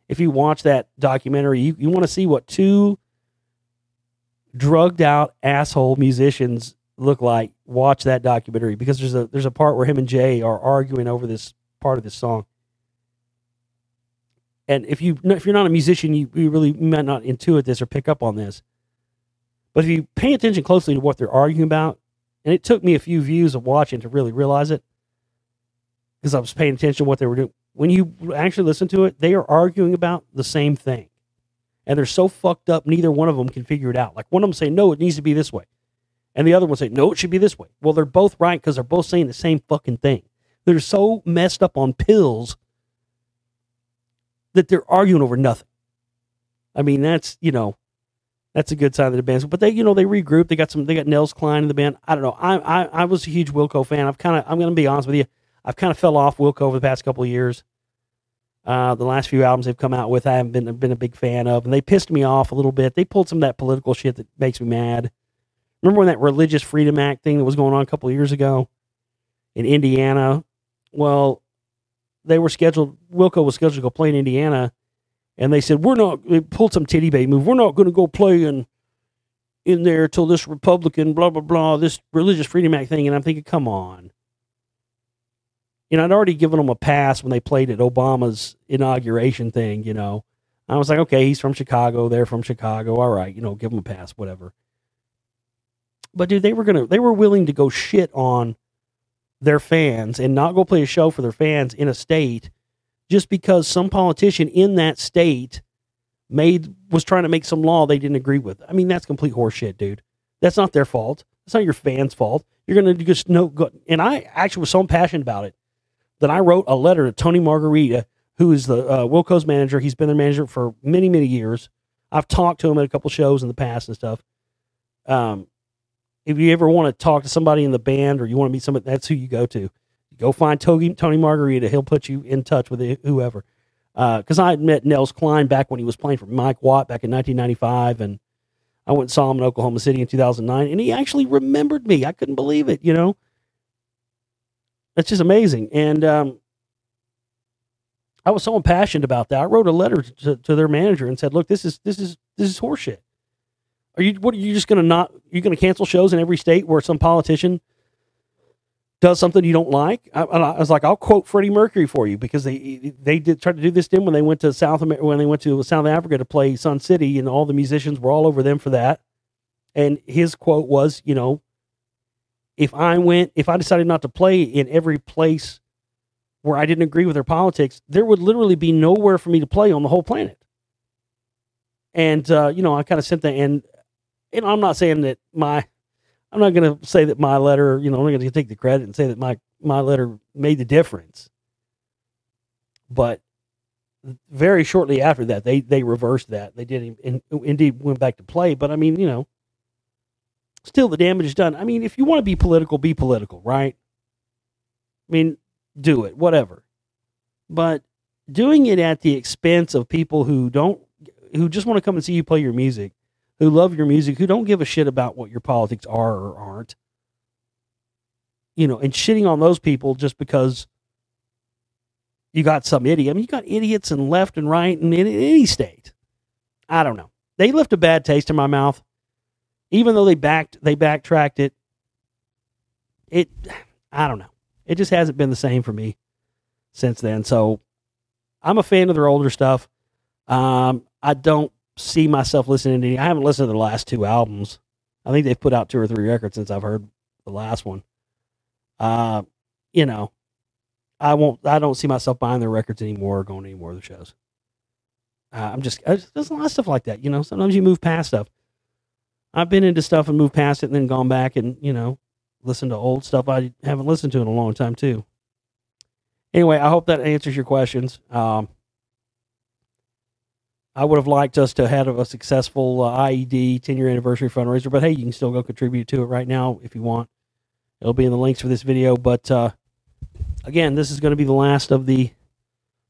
If you watch that documentary, you want to see what 2 drugged out asshole musicians look like. Watch that documentary, because there's a part where him and Jay are arguing over this part of this song. And if you're not a musician, you really might not intuit this or pick up on this. But if you pay attention closely to what they're arguing about, and it took me a few views of watching to really realize it, because I was paying attention to what they were doing. When you actually listen to it, they are arguing about the same thing. And they're so fucked up, neither one of them can figure it out. Like one of them say, no, it needs to be this way. And the other one say, no, it should be this way. Well, they're both right because they're both saying the same fucking thing. They're so messed up on pills that they're arguing over nothing. I mean, that's a good sign of the band. But they regrouped. They got Nels Klein in the band. I don't know. I was a huge Wilco fan. I'm going to be honest with you. I've kind of fell off Wilco over the past couple of years. The last few albums they've come out with, I haven't been a big fan of, and they pissed me off a little bit. They pulled some of that political shit that makes me mad. Remember when that Religious Freedom Act thing that was going on a couple of years ago in Indiana? Well, Wilco was scheduled to go play in Indiana, and they said, they pulled some titty baby move. We're not going to go play in there till this Republican, blah, blah, blah, this Religious Freedom Act thing. And I'm thinking, come on. You know, I'd already given them a pass when they played at Obama's inauguration thing, you know. I was like, okay, he's from Chicago, they're from Chicago, all right, you know, give them a pass, whatever. But dude, they were willing to go shit on their fans and not go play a show for their fans in a state just because some politician in that state was trying to make some law they didn't agree with. I mean, that's complete horseshit, dude. That's not their fault. It's not your fans' fault. You're going to just go. And I actually was so impassioned about it that I wrote a letter to Tony Margarita, who is the Wilco's manager. He's been their manager for many, many years. I've talked to him at a couple shows in the past and stuff. If you ever want to talk to somebody in the band or you want to meet somebody, that's who you go to. Go find Tony Margarita. He'll put you in touch with whoever. Because I had met Nels Klein back when he was playing for Mike Watt back in 1995, and I went and saw him in Oklahoma City in 2009, and he actually remembered me. I couldn't believe it, you know. That's just amazing. And I was so impassioned about that. I wrote a letter to their manager and said, "Look, this is horseshit. What are you just going to cancel shows in every state where some politician does something you don't like?" I was like, "I'll quote Freddie Mercury for you," because they did try to do this to him when they went to South Africa to play Sun City, and all the musicians were all over them for that. And his quote was, you know, if I decided not to play in every place where I didn't agree with their politics, there would literally be nowhere for me to play on the whole planet. And, you know, I kind of sent that, and I'm not saying that I'm not going to say that my letter, you know, I'm not going to take the credit and say that my letter made the difference. But very shortly after that, they reversed that. They did indeed went back to play. But I mean, you know, still the damage is done. I mean, if you want to be political, right? I mean, do it, whatever. But doing it at the expense of people who just want to come and see you play your music, who love your music, who don't give a shit about what your politics are or aren't, you know, and shitting on those people just because you got some idiot. I mean, you got idiots in left and right and in any state. I don't know. They left a bad taste in my mouth. Even though they backtracked it. I don't know. It just hasn't been the same for me. since then. So I'm a fan of their older stuff. I don't see myself listening to any. I haven't listened to the last two albums. I think they've put out 2 or 3 records since I've heard the last one. You know, I don't see myself buying their records anymore or going to any more of the shows. There's a lot of stuff like that. Sometimes you move past stuff. I've been into stuff and moved past it and then gone back and, listen to old stuff I haven't listened to in a long time too. Anyway, I hope that answers your questions. I would have liked us to have a successful IED 10-year anniversary fundraiser, but hey, you can still go contribute to it right now if you want. It'll be in the links for this video. But again, this is going to be the last of the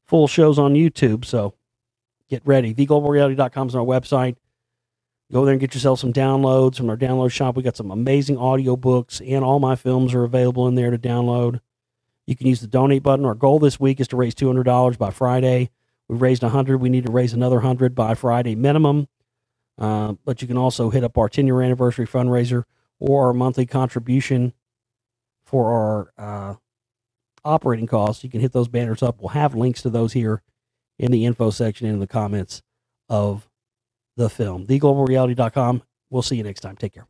full shows on YouTube, so get ready. TheGlobalReality.com is our website. Go there and get yourself some downloads from our download shop. We got some amazing audiobooks, and all my films are available in there to download. You can use the donate button. Our goal this week is to raise $200 by Friday. We've raised $100. We need to raise another $100 by Friday minimum. But you can also hit up our 10-year anniversary fundraiser or our monthly contribution for our operating costs. You can hit those banners up. We'll have links to those here in the info section and in the comments of the film. TheGlobalReality.com. We'll see you next time. Take care.